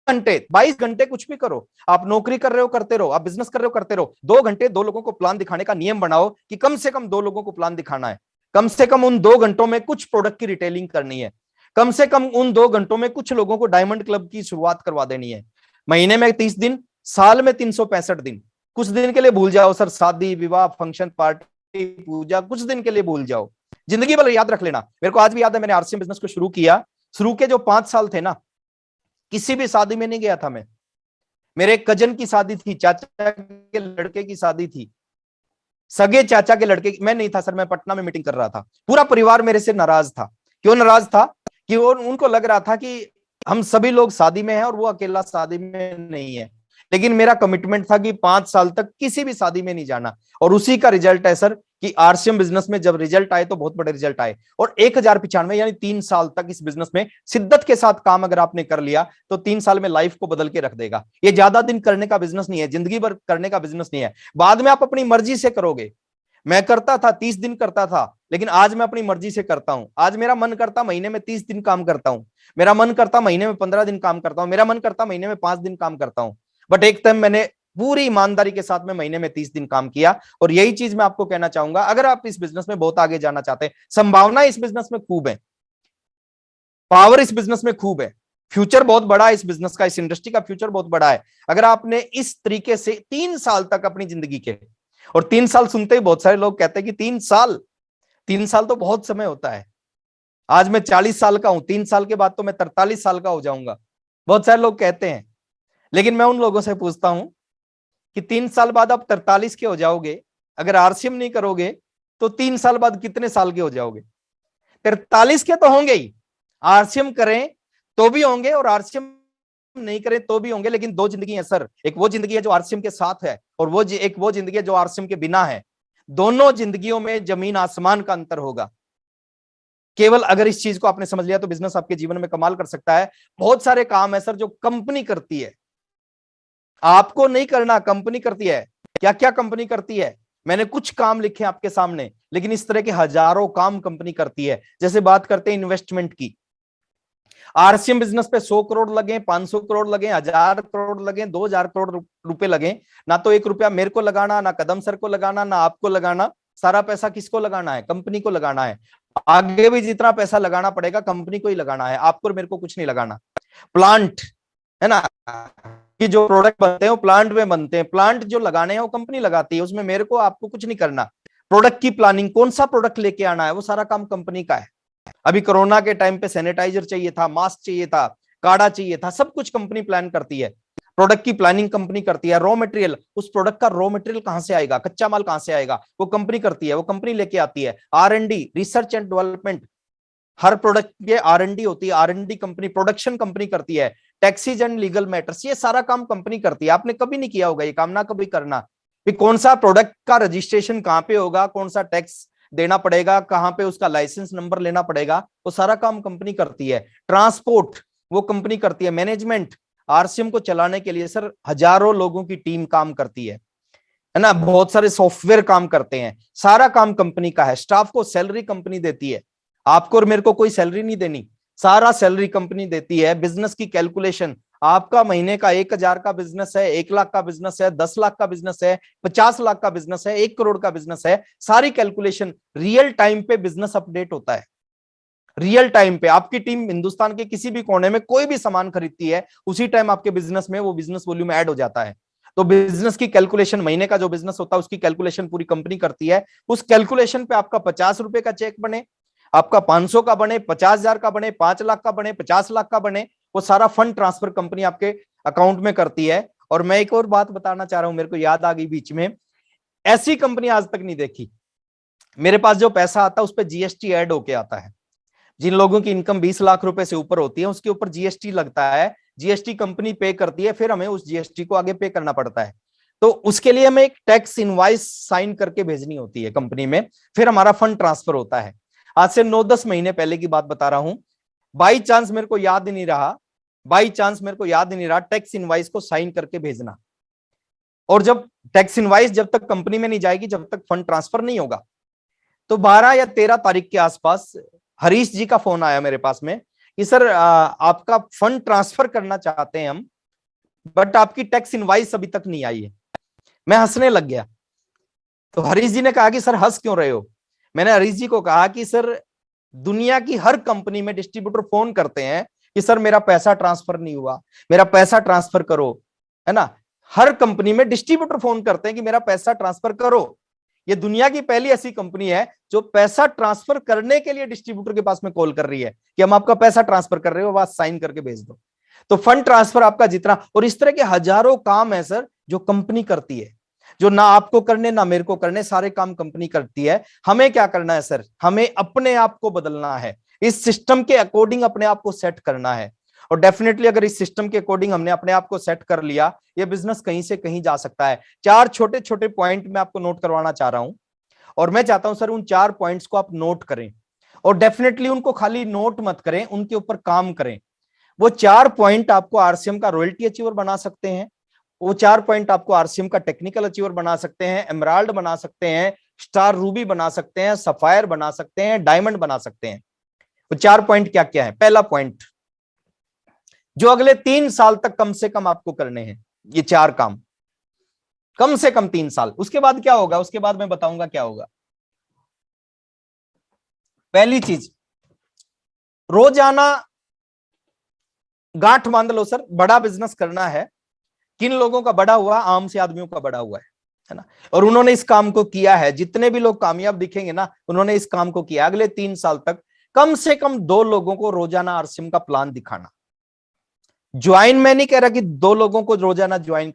घंटे 22 घंटे कुछ भी करो, आप नौकरी कर रहे हो करते रहो, आप बिजनेस कर रहे हो करते रहो, 2 घंटे 2 लोगों को प्लान दिखाने का नियम बनाओ कि कम से कम 2 लोगों को प्लान दिखाना है, कम से कम उन 2 घंटों में कुछ प्रोडक्ट की रिटेलिंग करनी है, कम से कम उन 2 घंटों में कुछ लोगों को डायमंड क्लब की शुरुआत करवा देनी है। महीने में 30 दिन, साल में 365 दिन। कुछ दिन के लिए भूल जाओ सर, शादी विवाह फंक्शन पार्टी पूजा, कुछ दिन के लिए भूल जाओ, जिंदगी भर याद रख लेना। मेरे को आज भी याद है, मैंने आरसीएम बिजनेस को शुरू के जो 5 साल थे ना, किसी भी शादी में नहीं गया था मैं। मेरे एक कजन की शादी थी, चाचा के लड़के की शादी थी, सगे चाचा के लड़के, मैं नहीं था सर, मैं पटना में मीटिंग कर रहा था। पूरा परिवार मेरे से नाराज था। क्यों नाराज था? कि उनको लग रहा था कि हम सभी लोग शादी में हैं और वो अकेला शादी में नहीं है। लेकिन मेरा कमिटमेंट था कि 5 साल तक किसी भी शादी में नहीं जाना, और उसी का रिजल्ट है सर कि आरसीएम बिजनेस में जब रिजल्ट आए तो बहुत बड़े रिजल्ट आए। और 1095 यानी 3 साल तक इस बिजनेस में शिद्दत के साथ काम अगर आपने कर लिया तो 3 साल में लाइफ को बदल के रख देगा। ये ज्यादा दिन करने का बिजनेस नहीं है, जिंदगी भर करने का बिजनेस नहीं है। बाद में आप अपनी मर्जी से करोगे। मैं करता था 30 दिन करता था, लेकिन आज मैं अपनी मर्जी से करता हूं। आज मेरा मन करता महीने में 30 दिन काम करता हूं, मेरा मन करता महीने में 15 दिन काम करता हूं, मेरा मन करता महीने में 5 दिन काम करता हूं। बट एक टाइम मैंने पूरी ईमानदारी के साथ में महीने में 30 दिन काम किया। और यही चीज मैं आपको कहना चाहूंगा, अगर आप इस बिजनेस में बहुत आगे जाना चाहते हैं, संभावना इस बिजनेस में खूब है, पावर इस बिजनेस में खूब है, फ्यूचर बहुत बड़ा है इस बिजनेस का, इस इंडस्ट्री का फ्यूचर बहुत बड़ा है। अगर आपने इस तरीके से 3 साल तक अपनी जिंदगी के, और 3 साल सुनते ही बहुत सारे लोग कहते हैं कि 3 साल तो बहुत समय होता है। आज मैं 40 साल का हूं, 3 साल के बाद तो मैं 43 साल का हो जाऊंगा, बहुत सारे लोग कहते हैं। लेकिन मैं उन लोगों से पूछता हूं कि 3 साल बाद आप 43 के हो जाओगे, अगर आरसीएम नहीं करोगे तो 3 साल बाद कितने साल के हो जाओगे? 43 के तो होंगे ही, आरसीएम करें तो भी होंगे और आरसीएम नहीं करें तो भी होंगे। लेकिन 2 जिंदगी है सर, एक वो जिंदगी है जो आरसीएम के साथ है, और एक वो जिंदगी है जो आरसीएम के बिना है। दोनों जिंदगियों में जमीन आसमान का अंतर होगा। केवल अगर इस चीज को आपने समझ लिया तो बिजनेस आपके जीवन में कमाल कर सकता है। बहुत सारे काम है सर जो कंपनी करती है, आपको नहीं करना, कंपनी करती है। क्या क्या कंपनी करती है? मैंने कुछ काम लिखे आपके सामने, लेकिन इस तरह के हजारों काम कंपनी करती है। जैसे बात करते हैं इन्वेस्टमेंट की, आरसीएम बिजनेस पे 100 करोड़ लगे, 500 करोड़ लगे, 1000 करोड़ लगे, 2000 करोड़ रुपए लगे, ना तो 1 रुपया मेरे को लगाना, ना कदम सर को लगाना, ना आपको लगाना। सारा पैसा किसको लगाना है? कंपनी को लगाना है। आगे भी जितना पैसा लगाना पड़ेगा कंपनी को ही लगाना है, आपको और मेरे को कुछ नहीं लगाना। प्लांट है ना, कि जो प्रोडक्ट बनते हैं वो प्लांट में बनते हैं, प्लांट जो लगाने हैं वो कंपनी लगाती है, उसमें मेरे को आपको कुछ नहीं करना। प्रोडक्ट की प्लानिंग, कौन सा प्रोडक्ट लेके आना है, वो सारा काम कंपनी का है। अभी कोरोना के टाइम पे सैनिटाइजर चाहिए था, मास्क चाहिए था, काढ़ा चाहिए था, सब कुछ कंपनी प्लान करती है। प्रोडक्ट की प्लानिंग कंपनी करती है। रॉ मटेरियल, उस प्रोडक्ट का रॉ मटेरियल कहां से आएगा, कच्चा माल कहां से आएगा, वो कंपनी करती है, वो कंपनी लेके आती है। R&D, research and development, her product के R&D होती है, R&D कंपनी, प्रोडक्शन कंपनी करती है। टैक्सीज एंड लीगल मैटर्स, ये सारा काम कंपनी करती है। आपने कभी नहीं किया होगा ये काम, ना कभी करना कि कौन सा प्रोडक्ट का रजिस्ट्रेशन कहां पे होगा, कौन सा टैक्स देना पड़ेगा, कहां पे उसका लाइसेंस नंबर लेना पड़ेगा, वो सारा काम कंपनी करती है। ट्रांसपोर्ट वो कंपनी करती है। मैनेजमेंट, आरसीएम को चलाने के लिए सर हजारों लोगों की टीम काम करती है ना, बहुत सारे सॉफ्टवेयर काम करते हैं, सारा काम कंपनी का है। स्टाफ को सैलरी कंपनी देती है, आपको और मेरे को कोई सैलरी नहीं देनी, सारा सैलरी कंपनी देती है। बिजनेस की कैलकुलेशन, आपका महीने का 1000 का बिजनेस है, 1 लाख का बिजनेस है, 10 लाख का बिजनेस है, 50 लाख का बिजनेस है, 1 करोड़ का बिजनेस है, सारी कैलकुलेशन रियल टाइम पे बिजनेस अपडेट होता है। रियल टाइम पे आपकी टीम हिंदुस्तान के किसी भी कोने में कोई भी सामान खरीदती है, उसी टाइम आपके बिजनेस में वो बिजनेस वॉल्यूम ऐड हो जाता है। तो बिजनेस की कैलकुलेशन, महीने का जो बिजनेस होता है उसकी कैलकुलेशन पूरी कंपनी करती है। उस कैलकुलेशन पे आपका 50 रुपए का चेक बने, आपका 500 का बने, 50,000 का बने, 5 लाख का बने, 50 लाख का बने, वो सारा फंड ट्रांसफर कंपनी आपके अकाउंट में करती है। और मैं एक और बात बताना चाह रहा हूं, मेरे को याद आ गई बीच में, ऐसी कंपनी आज तक नहीं देखी। मेरे पास जो पैसा आता है उस पर जीएसटी ऐड होके आता है। जिन लोगों की इनकम 20 लाख रुपए से ऊपर होती है उसके ऊपर जीएसटी लगता है, जीएसटी कंपनी पे करती है, फिर हमें उस जीएसटी को आगे पे करना पड़ता है। तो उसके लिए हमें एक टैक्स इनवॉइस साइन करके भेजनी होती है कंपनी में, फिर हमारा फंड ट्रांसफर होता है। आज से 9-10 महीने पहले की बात बता रहा हूं। बाई चांस मेरे को याद ही नहीं रहा, टैक्स इनवाइस को साइन करके भेजना। और जब टैक्स इनवाइस जब तक कंपनी में नहीं जाएगी, जब तक फंड ट्रांसफर नहीं होगा, तो 12 या 13 तारीख के आसपास हरीश जी का फोन आया मेरे पास में कि सर आपका फंड ट्रांसफर करना चाहते हैं हम, बट आपकी टैक्स इनवाइस अभी तक नहीं आई है। मैं हंसने लग गया। तो हरीश जी ने कहा कि सर हंस क्यों रहे हो? मैंने हरीश जी को कहा कि सर दुनिया की हर कंपनी में डिस्ट्रीब्यूटर फोन करते हैं कि सर मेरा पैसा ट्रांसफर नहीं हुआ, मेरा पैसा ट्रांसफर करो, है ना। हर कंपनी में डिस्ट्रीब्यूटर फोन करते हैं कि मेरा पैसा ट्रांसफर करो। ये दुनिया की पहली ऐसी कंपनी है जो पैसा ट्रांसफर करने के लिए डिस्ट्रीब्यूटर के पास में कॉल कर रही है कि हम आपका पैसा ट्रांसफर कर रहे हो, बस साइन करके भेज दो। तो फंड ट्रांसफर आपका जितना, और इस तरह के हजारों काम है सर जो कंपनी करती है, जो ना आपको करने ना मेरे को करने, सारे काम कंपनी करती है। हमें क्या करना है सर? हमें अपने आप को बदलना है, इस सिस्टम के अकॉर्डिंग अपने आप को सेट करना है। और डेफिनेटली अगर इस सिस्टम के अकॉर्डिंग हमने अपने आप को सेट कर लिया, ये बिजनेस कहीं से कहीं जा सकता है। 4 छोटे छोटे पॉइंट मैं आपको नोट करवाना चाह रहा हूं, और मैं चाहता हूं सर उन 4 पॉइंट्स को आप नोट करें, और डेफिनेटली उनको खाली नोट मत करें, उनके ऊपर काम करें। वो 4 पॉइंट आपको आरसीएम का रॉयल्टी अचीवर बना सकते हैं, वो 4 पॉइंट आपको आरसीएम का टेक्निकल अचीवर बना सकते हैं, एमराल्ड बना सकते हैं, स्टार रूबी बना सकते हैं, सफायर बना सकते हैं, डायमंड बना सकते हैं। वो 4 पॉइंट क्या क्या है? पहला पॉइंट, जो अगले 3 साल तक कम से कम आपको करने हैं, ये 4 काम कम से कम 3 साल। उसके बाद क्या होगा? उसके बाद मैं बताऊंगा क्या होगा। पहली चीज, रोजाना गांठ बांध लो सर, बड़ा बिजनेस करना है। किन लोगों का बड़ा हुआ? आम से आदमियों का बड़ा हुआ है ना। और उन्होंने इस काम को किया है। जितने भी लोग कामयाब दिखेंगे ना, उन्होंने इस काम को किया। अगले 3 साल तक कम से कम 2 लोगों को रोजाना आरसीएम का प्लान दिखाना। ज्वाइन मैं नहीं कह रहा कि 2 लोगों को रोजाना ज्वाइन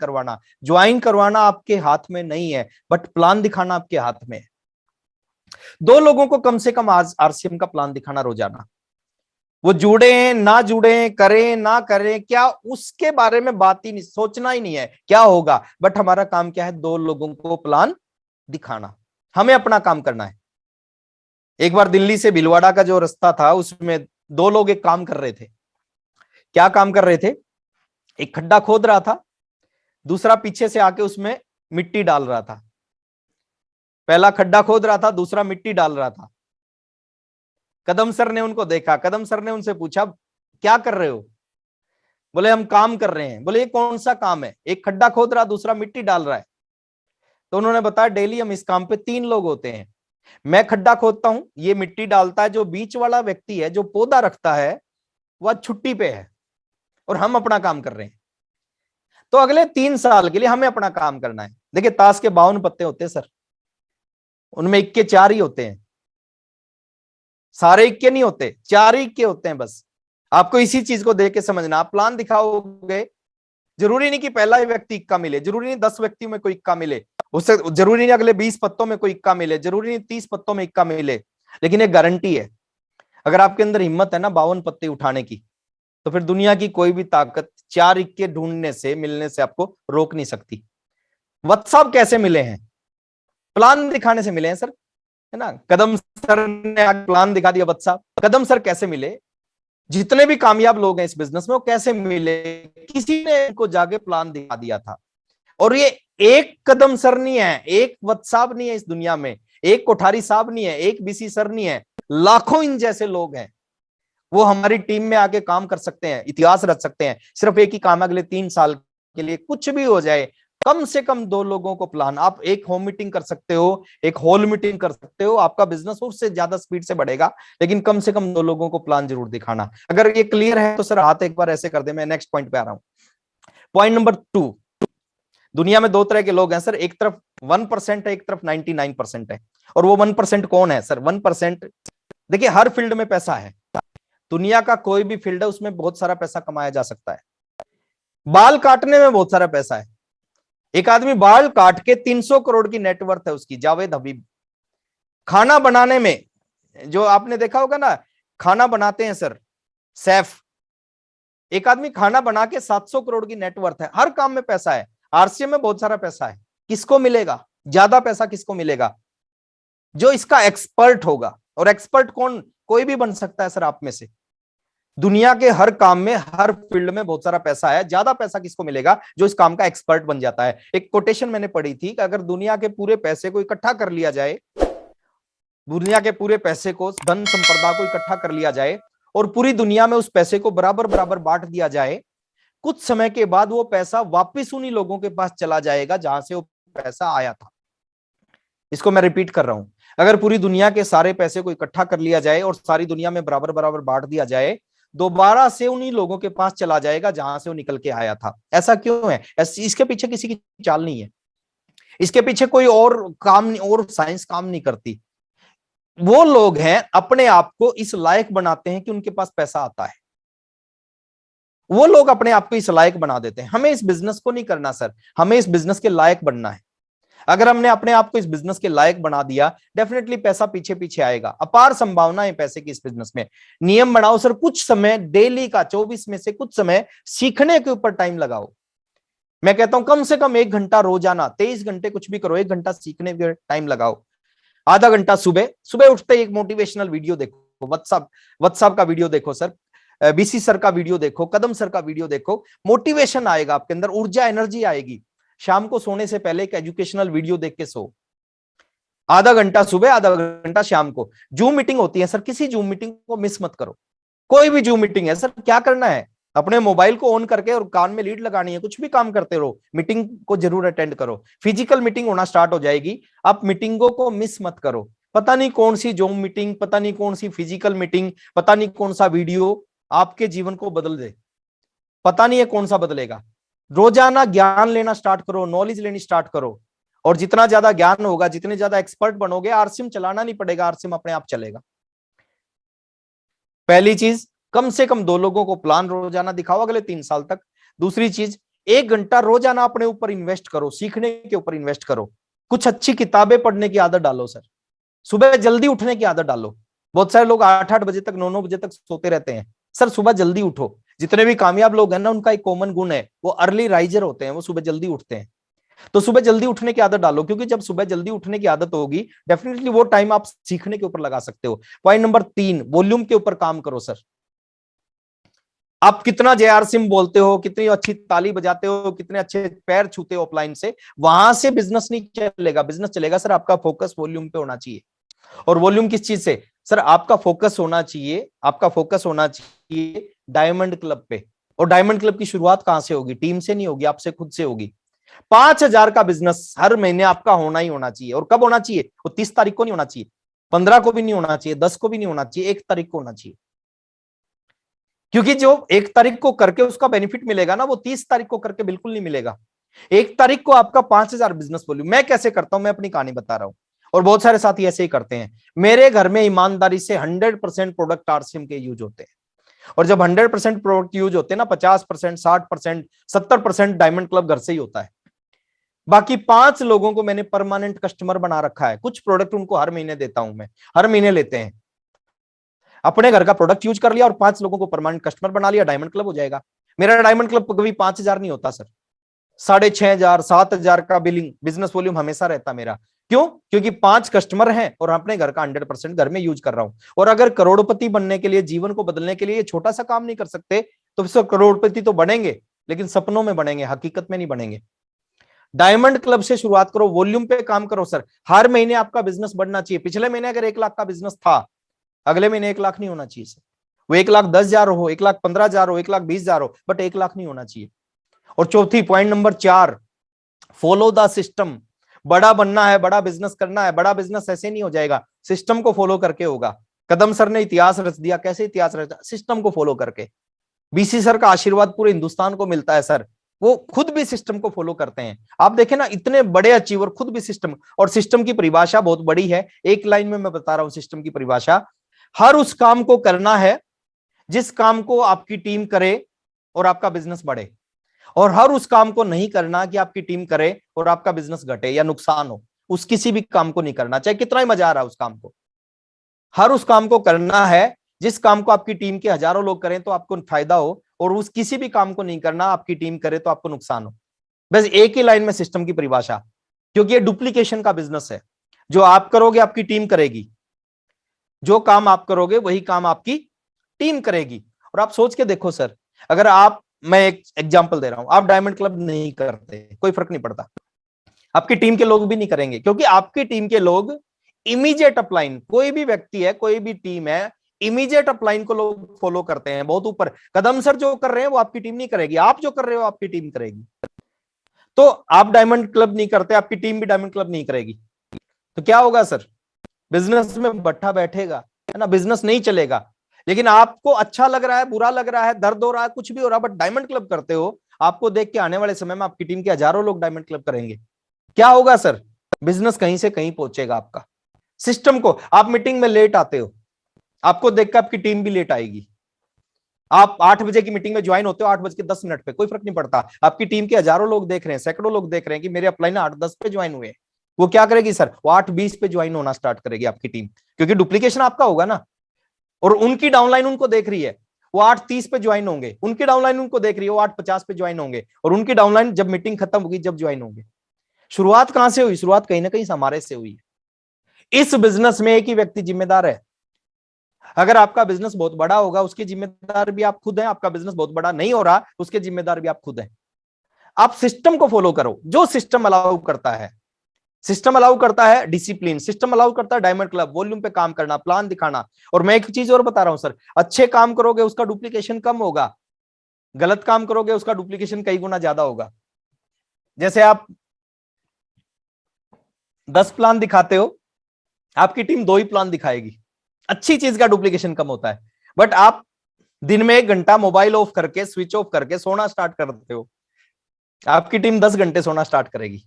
करवाना आपके हाथ में नहीं है, बट प्लान दिखाना आपके हाथ में है। 2 लोगों को कम से कम आरसीएम का प्लान दिखाना रोजाना। वो जुड़े ना जुड़े, करें ना करें, क्या उसके बारे में बात ही नहीं, सोचना ही नहीं है क्या होगा। बट हमारा काम क्या है? 2 लोगों को प्लान दिखाना। हमें अपना काम करना है। एक बार दिल्ली से भीलवाड़ा का जो रास्ता था, उसमें 2 लोग एक काम कर रहे थे। क्या काम कर रहे थे? एक खड्डा खोद रहा था, दूसरा पीछे से आके उसमें मिट्टी डाल रहा था। पहला खड्डा खोद रहा था, दूसरा मिट्टी डाल रहा था। कदम सर ने उनको देखा, कदम सर ने उनसे पूछा क्या कर रहे हो? बोले हम काम कर रहे हैं। बोले ये कौन सा काम है? एक खड्डा खोद रहा, दूसरा मिट्टी डाल रहा है। तो उन्होंने बताया डेली हम इस काम पे 3 लोग होते हैं। मैं खड्डा खोदता हूं, ये मिट्टी डालता है, जो बीच वाला व्यक्ति है जो पौधा रखता है वह छुट्टी पे है, और हम अपना काम कर रहे हैं। तो अगले 3 साल के लिए हमें अपना काम करना है। देखिए ताश के 52 पत्ते होते हैं सर, उनमें इक्के 4 ही होते हैं। सारे इक्के नहीं होते, 4 ही इक्के होते हैं बस। आपको इसी चीज को देख के समझना। आप प्लान दिखाओगे, जरूरी नहीं कि पहला ही व्यक्ति इक्का मिले, जरूरी नहीं 10 व्यक्तियों में कोई इक्का मिले, उससे जरूरी नहीं अगले 20 पत्तों में कोई इक्का मिले, जरूरी नहीं 30 पत्तों में इक्का मिले। लेकिन एक गारंटी है, अगर आपके अंदर हिम्मत है ना 52 पत्ते उठाने की, तो फिर दुनिया की कोई भी ताकत 4 इक्के ढूंढने से, मिलने से आपको रोक नहीं सकती। वत्स साहब कैसे मिले हैं? प्लान दिखाने से मिले हैं सर, है ना। कदम सर ने प्लान दिखा दिया। वत्स साहब, कदम सर कैसे मिले? जितने भी कामयाब लोग हैं इस बिजनेस में, वो कैसे मिले? किसी ने इनको जाके प्लान दिखा दिया था। और ये एक कदम सर नहीं है, एक वत्स साहब नहीं है इस दुनिया में, एक कोठारी साहब नहीं है, एक बीसी सर नहीं है, लाखों इन जैसे लोग हैं। वो हमारी टीम में आके काम कर सकते हैं, इतिहास रच सकते हैं। सिर्फ एक ही काम है, अगले 3 साल के लिए कुछ भी हो जाए, कम से कम 2 लोगों को प्लान। आप एक होम मीटिंग कर सकते हो, एक हॉल मीटिंग कर सकते हो, आपका बिजनेस उससे ज्यादा स्पीड से बढ़ेगा, लेकिन कम से कम 2 लोगों को प्लान जरूर दिखाना। अगर ये क्लियर है तो सर हाथ एक बार ऐसे कर दे। मैं नेक्स्ट पॉइंट पे आ रहा हूं। पॉइंट नंबर 2, दुनिया में 2 तरह के लोग हैं सर, एक तरफ 1% है, एक तरफ 99% है। और वो 1% कौन है सर? 1%, देखिए हर फील्ड में पैसा है, दुनिया का कोई भी फील्ड है उसमें बहुत सारा पैसा कमाया जा सकता है। बाल काटने में बहुत सारा पैसा है। एक आदमी बाल काट के 300 करोड़ की नेटवर्थ है उसकी, जावेद हबीब। खाना बनाने में, जो आपने देखा होगा ना, खाना बनाते हैं सर सैफ, एक आदमी खाना बना के 700 करोड़ की नेटवर्थ है। हर काम में पैसा है। आरसीएम में बहुत सारा पैसा है। किसको मिलेगा ज्यादा पैसा? किसको मिलेगा? जो इसका एक्सपर्ट होगा। और एक्सपर्ट कौन, कोई भी बन सकता है सर आप में से। दुनिया के हर काम में, हर फील्ड में बहुत सारा पैसा है। ज्यादा पैसा किसको मिलेगा? जो इस काम का एक्सपर्ट बन जाता है। एक कोटेशन मैंने पढ़ी थी कि अगर दुनिया के पूरे पैसे को इकट्ठा कर लिया जाए, दुनिया के पूरे पैसे को, धन संपदा को इकट्ठा कर लिया जाए और पूरी दुनिया में उस पैसे को बराबर बराबर बांट दिया जाए, कुछ समय के बाद वो पैसा वापस उन्हीं लोगों के पास चला जाएगा जहां से वो पैसा आया था। इसको मैं रिपीट कर रहा हूं, अगर पूरी दुनिया के सारे पैसे को इकट्ठा कर लिया जाए और सारी दुनिया में बराबर बराबर बांट दिया जाए, दोबारा से उन्हीं लोगों के पास चला जाएगा जहां से वो निकल के आया था। ऐसा क्यों है? इसके पीछे किसी की चाल नहीं है, इसके पीछे कोई और काम नहीं, और साइंस काम नहीं करती। वो लोग हैं अपने आप को इस लायक बनाते हैं कि उनके पास पैसा आता है। वो लोग अपने आप को इस लायक बना देते हैं। हमें इस बिजनेस को नहीं करना सर, हमें इस बिजनेस के लायक बनना है। अगर हमने अपने आप को इस बिजनेस के लायक बना दिया, डेफिनेटली पैसा पीछे पीछे आएगा। अपार संभावना है पैसे की इस बिजनेस में। नियम बनाओ सर, कुछ समय डेली का 24 में से कुछ समय सीखने के ऊपर टाइम लगाओ। मैं कहता हूं कम से कम 1 घंटा रोजाना, 23 घंटे कुछ भी करो, 1 घंटा सीखने के टाइम लगाओ। आधा घंटा सुबह सुबह उठते ही एक मोटिवेशनल वीडियो देखो, व्हाट्सएप का वीडियो देखो सर, बीसी सर का वीडियो देखो, कदम सर का वीडियो देखो, मोटिवेशन आएगा आपके अंदर, ऊर्जा एनर्जी आएगी। शाम को सोने से पहले एक एजुकेशनल वीडियो देख के सो। आधा घंटा सुबह, आधा घंटा शाम को। जूम मीटिंग होती है सर, किसी जूम मीटिंग को मिस मत करो। कोई भी जूम मीटिंग है सर, क्या करना है? अपने मोबाइल को ऑन करके और कान में लीड लगानी है, कुछ भी काम करते रहो, मीटिंग को जरूर अटेंड करो। फिजिकल मीटिंग होना स्टार्ट हो जाएगी, आप मीटिंगों को मिस मत करो। पता नहीं कौन सी जूम मीटिंग, पता नहीं कौन सी फिजिकल मीटिंग, पता नहीं कौन सा वीडियो आपके जीवन को बदल दे, पता नहीं है कौन सा बदलेगा। रोजाना ज्ञान लेना स्टार्ट करो, नॉलेज लेनी स्टार्ट करो, और जितना ज्यादा ज्ञान होगा, जितने ज्यादा एक्सपर्ट बनोगे, आरसीएम चलाना नहीं पड़ेगा, आरसीएम अपने आप चलेगा। पहली चीज, कम से कम 2 लोगों को प्लान रोजाना दिखाओ अगले 3 साल तक। दूसरी चीज, 1 घंटा रोजाना अपने ऊपर इन्वेस्ट करो, सीखने के ऊपर इन्वेस्ट करो। कुछ अच्छी किताबें पढ़ने की आदत डालो सर। सुबह जल्दी उठने की आदत डालो। बहुत सारे लोग 8-8 बजे तक, 9-9 बजे तक सोते रहते हैं। सर सुबह जल्दी उठो। जितने भी कामयाब लोग हैं ना, उनका एक कॉमन गुण है, वो अर्ली राइजर होते हैं, वो सुबह जल्दी उठते हैं। तो सुबह जल्दी उठने की आदत डालो, क्योंकि जब सुबह जल्दी उठने की आदत होगी, डेफिनेटली वो टाइम आप सीखने के ऊपर लगा सकते हो। पॉइंट नंबर 3, वॉल्यूम के ऊपर काम करो सर। आप कितना जेआर सिम बोलते हो, कितनी अच्छी ताली बजाते हो, कितने अच्छे पैर छूते हो ऑफलाइन से, वहां से बिजनेस नहीं चलेगा। बिजनेस चलेगा सर, आपका फोकस वॉल्यूम पे होना चाहिए। और वॉल्यूम किस चीज से? सर आपका फोकस होना चाहिए, आपका फोकस होना चाहिए डायमंड क्लब पे। और डायमंड क्लब की शुरुआत कहां से होगी? टीम से नहीं होगी, आपसे खुद से होगी। 5,000 का बिजनेस हर महीने आपका होना ही होना चाहिए। और कब होना चाहिए? वो 30 तारीख को नहीं होना चाहिए, 15 को भी नहीं होना चाहिए, 10 को भी नहीं होना चाहिए, 1 तारीख को होना चाहिए। क्योंकि जो 1 तारीख को करके उसका बेनिफिट मिलेगा ना, वो 30 तारीख को करके बिल्कुल नहीं मिलेगा। 1 तारीख को आपका 5,000 बिजनेस वॉल्यूम। मैं कैसे करता हूं, मैं अपनी कहानी बता रहा हूं, और बहुत सारे साथी ऐसे ही करते हैं। मेरे घर में ईमानदारी से 100% प्रोडक्ट आरसीएम के यूज होते हैं। और जब 100% प्रोडक्ट यूज होते हैं ना, 50%, 60%, 70% डायमंड क्लब घर से ही होता है। बाकी 5 लोगों को मैंने परमानेंट कस्टमर बना रखा है। कुछ प्रोडक्ट उनको हर महीने देता हूं मैं, हर महीने लेते हैं। अपने घर का प्रोडक्ट यूज कर लिया और 5 लोगों को परमानेंट कस्टमर बना लिया, डायमंड क्लब हो जाएगा। मेरा डायमंड क्लब कभी 5,000 नहीं होता सर, 6,500, 7,000 का बिलिंग बिजनेस वॉल्यूम हमेशा रहता मेरा। क्यों? क्योंकि 5 कस्टमर हैं और अपने घर का 100% घर में यूज कर रहा हूं। और अगर करोड़पति बनने के लिए, जीवन को बदलने के लिए ये छोटा सा काम नहीं कर सकते, तो फिर करोड़पति तो बनेंगे, लेकिन सपनों में बनेंगे, हकीकत में नहीं बनेंगे। डायमंड क्लब से शुरुआत करो, वॉल्यूम पे काम करो सर। हर महीने आपका बिजनेस बढ़ना चाहिए। पिछले महीने अगर 1 लाख का बिजनेस था, अगले महीने 1 लाख नहीं होना चाहिए सर। वो 1,10,000 हो, 1,15,000 हो, 1,20,000 हो, बट 1 लाख नहीं होना चाहिए। और चौथी, point number 4, follow the system. बड़ा बनना है, बड़ा बिजनेस करना है, बड़ा बिजनेस ऐसे नहीं हो जाएगा, सिस्टम को फॉलो करके होगा। कदम सर ने इतिहास रच दिया। कैसे इतिहास रचा? सिस्टम को फॉलो करके। बीसी सर का आशीर्वाद पूरे हिंदुस्तान को मिलता है सर, वो खुद भी सिस्टम को फॉलो करते हैं। आप देखें ना, इतने बड़े अचीवर खुद भी सिस्टम। और सिस्टम की परिभाषा बहुत बड़ी है, एक लाइन में मैं बता रहा हूं सिस्टम की परिभाषा। हर उस काम को करना है जिस काम को आपकी टीम करे और आपका बिजनेस बढ़े, और हर उस काम को नहीं करना कि आपकी टीम करे और आपका बिजनेस घटे या नुकसान हो। उस किसी भी काम को नहीं करना, चाहे कितना ही मजा आ रहा है उस काम को। हर उस काम को करना है जिस काम को आपकी टीम के हजारों लोग करें तो आपको फायदा हो, और उस किसी भी काम को नहीं करना आपकी टीम करे तो आपको नुकसान हो। बस एक ही लाइन में सिस्टम की परिभाषा, क्योंकि ये डुप्लीकेशन का बिजनेस है। जो आप करोगे आपकी टीम करेगी, जो काम आप करोगे वही काम आपकी टीम करेगी। और आप सोच के देखो सर, अगर आप, मैं एक एग्जांपल दे रहा हूं, आप डायमंड क्लब नहीं करते, कोई फर्क नहीं पड़ता, आपकी टीम के लोग भी नहीं करेंगे, क्योंकि आपकी टीम के लोग इमीडिएट अपलाइन, कोई भी व्यक्ति है, कोई भी टीम है, इमीडिएट अपलाइन को लोग फॉलो करते हैं बहुत ऊपर। कदम सर जो कर रहे हैं वो आपकी टीम नहीं करेगी, आप जो कर रहे हो आपकी टीम करेगी। तो आप डायमंड क्लब नहीं करते, आपकी टीम भी डायमंड क्लब नहीं करेगी, तो क्या होगा सर? बिजनेस में बट्टा बैठेगा, है ना, बिजनेस नहीं चलेगा। लेकिन आपको अच्छा लग रहा है, बुरा लग रहा है, दर्द हो रहा है, कुछ भी हो रहा है, बट डायमंड क्लब करते हो, आपको देख के आने वाले समय में आपकी टीम के हजारों लोग डायमंड क्लब करेंगे। क्या होगा सर? बिजनेस कहीं से कहीं पहुंचेगा आपका। सिस्टम को, आप मीटिंग में लेट आते हो, आपको देखकर आपकी टीम भी लेट आएगी। आप 8 बजे की मीटिंग में ज्वाइन होते हो 8:10 पे, कोई फर्क नहीं पड़ता, आपकी टीम के हजारों लोग देख रहे हैं, सैकड़ों लोग देख रहे हैं कि मेरे अपलाइन 8:10 पे ज्वाइन हुए। वो क्या करेगी सर? वो 8:20 पे ज्वाइन होना स्टार्ट करेगी आपकी टीम, क्योंकि डुप्लीकेशन आपका होगा ना। और उनकी डाउनलाइन उनको देख रही है, वो 8:30 पे ज्वाइन होंगे, उनकी डाउनलाइन उनको देख रही है, वो 8:50 पे ज्वाइन होंगे, और उनकी डाउनलाइन जब मीटिंग खत्म होगी जब ज्वाइन होंगे। शुरुआत कहां से हुई? शुरुआत कहीं ना कहीं हमारे से हुई है। इस बिजनेस में एक ही व्यक्ति जिम्मेदार है। अगर आपका बिजनेस बहुत बड़ा होगा उसके जिम्मेदार भी आप खुद हैं, आपका बिजनेस बहुत बड़ा नहीं हो रहा उसके जिम्मेदार भी आप खुद हैं। आप सिस्टम को फॉलो करो, जो सिस्टम अलाउ करता है। सिस्टम अलाउ करता है डिसिप्लिन, सिस्टम अलाउ करता है डायमंड क्लब, वॉल्यूम पे काम करना, प्लान दिखाना। और मैं एक चीज और बता रहा हूं सर, अच्छे काम करोगे उसका डुप्लीकेशन कम होगा, गलत काम करोगे उसका डुप्लीकेशन कई गुना ज्यादा होगा। जैसे आप 10 प्लान दिखाते हो, आपकी टीम 2 ही प्लान दिखाएगी, अच्छी चीज का डुप्लीकेशन कम होता है। बट आप दिन में 1 घंटा मोबाइल ऑफ करके, स्विच ऑफ करके सोना स्टार्ट करते हो, आपकी टीम 10 घंटे सोना स्टार्ट करेगी।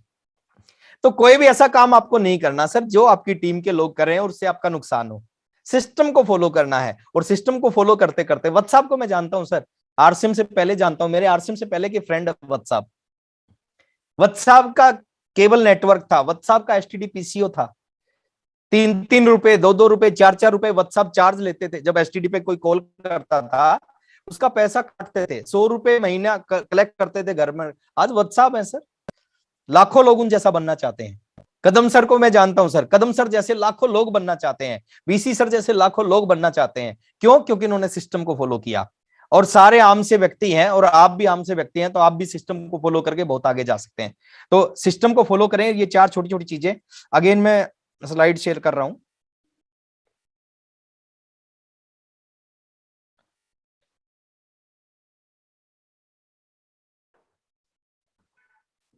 तो कोई भी ऐसा काम आपको नहीं करना सर जो आपकी टीम के लोग कर रहे हैं और उससे आपका नुकसान हो। सिस्टम को फॉलो करना है, और सिस्टम को फॉलो करते करते, व्हाट्सएप को मैं जानता हूं सर, आरसीएम से पहले जानता हूं, मेरे आरसीएम से पहले के फ्रेंड व्हाट्सएप। व्हाट्सएप का केबल नेटवर्क था, व्हाट्सएप का एसटीडी पीसीओ था, 3-3 रुपए, 2-2 रुपए, 4-4 रुपए व्हाट्सएप चार्ज लेते थे। जब एसटीडी पे कोई कॉल करता था उसका पैसा काटते थे, 100 रुपए महीना कलेक्ट करते थे घर में। आज व्हाट्सएप है सर, लाखों लोग उन जैसा बनना चाहते हैं। कदम सर को मैं जानता हूं सर, कदम सर जैसे लाखों लोग बनना चाहते हैं, वीसी सर जैसे लाखों लोग बनना चाहते हैं। क्यों? क्योंकि इन्होंने सिस्टम को फॉलो किया। और सारे आम से व्यक्ति हैं, और आप भी आम से व्यक्ति हैं, तो आप भी सिस्टम को फॉलो करके बहुत आगे जा सकते हैं। तो सिस्टम को फॉलो करें, ये 4 छोटी छोटी चीजें। अगेन मैं स्लाइड शेयर कर रहा हूं।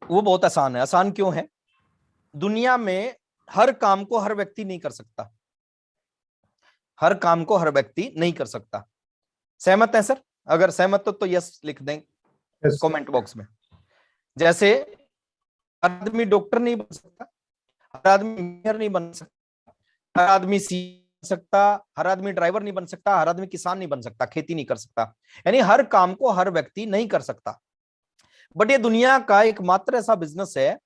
वो बहुत आसान है। आसान क्यों है? दुनिया में हर काम को हर व्यक्ति नहीं कर सकता, हर काम को हर व्यक्ति नहीं कर सकता। सहमत है सर? अगर सहमत हो तो यस लिख दें Yes. कमेंट बॉक्स में। जैसे हर आदमी डॉक्टर नहीं बन सकता, हर आदमी इंजीनियर नहीं बन सकता, हर आदमी सी सकता, हर आदमी ड्राइवर नहीं बन सकता, हर आदमी किसान नहीं बन सकता, खेती नहीं कर सकता। यानी हर काम को हर व्यक्ति नहीं कर सकता। बट ये दुनिया का एकमात्र ऐसा बिजनेस है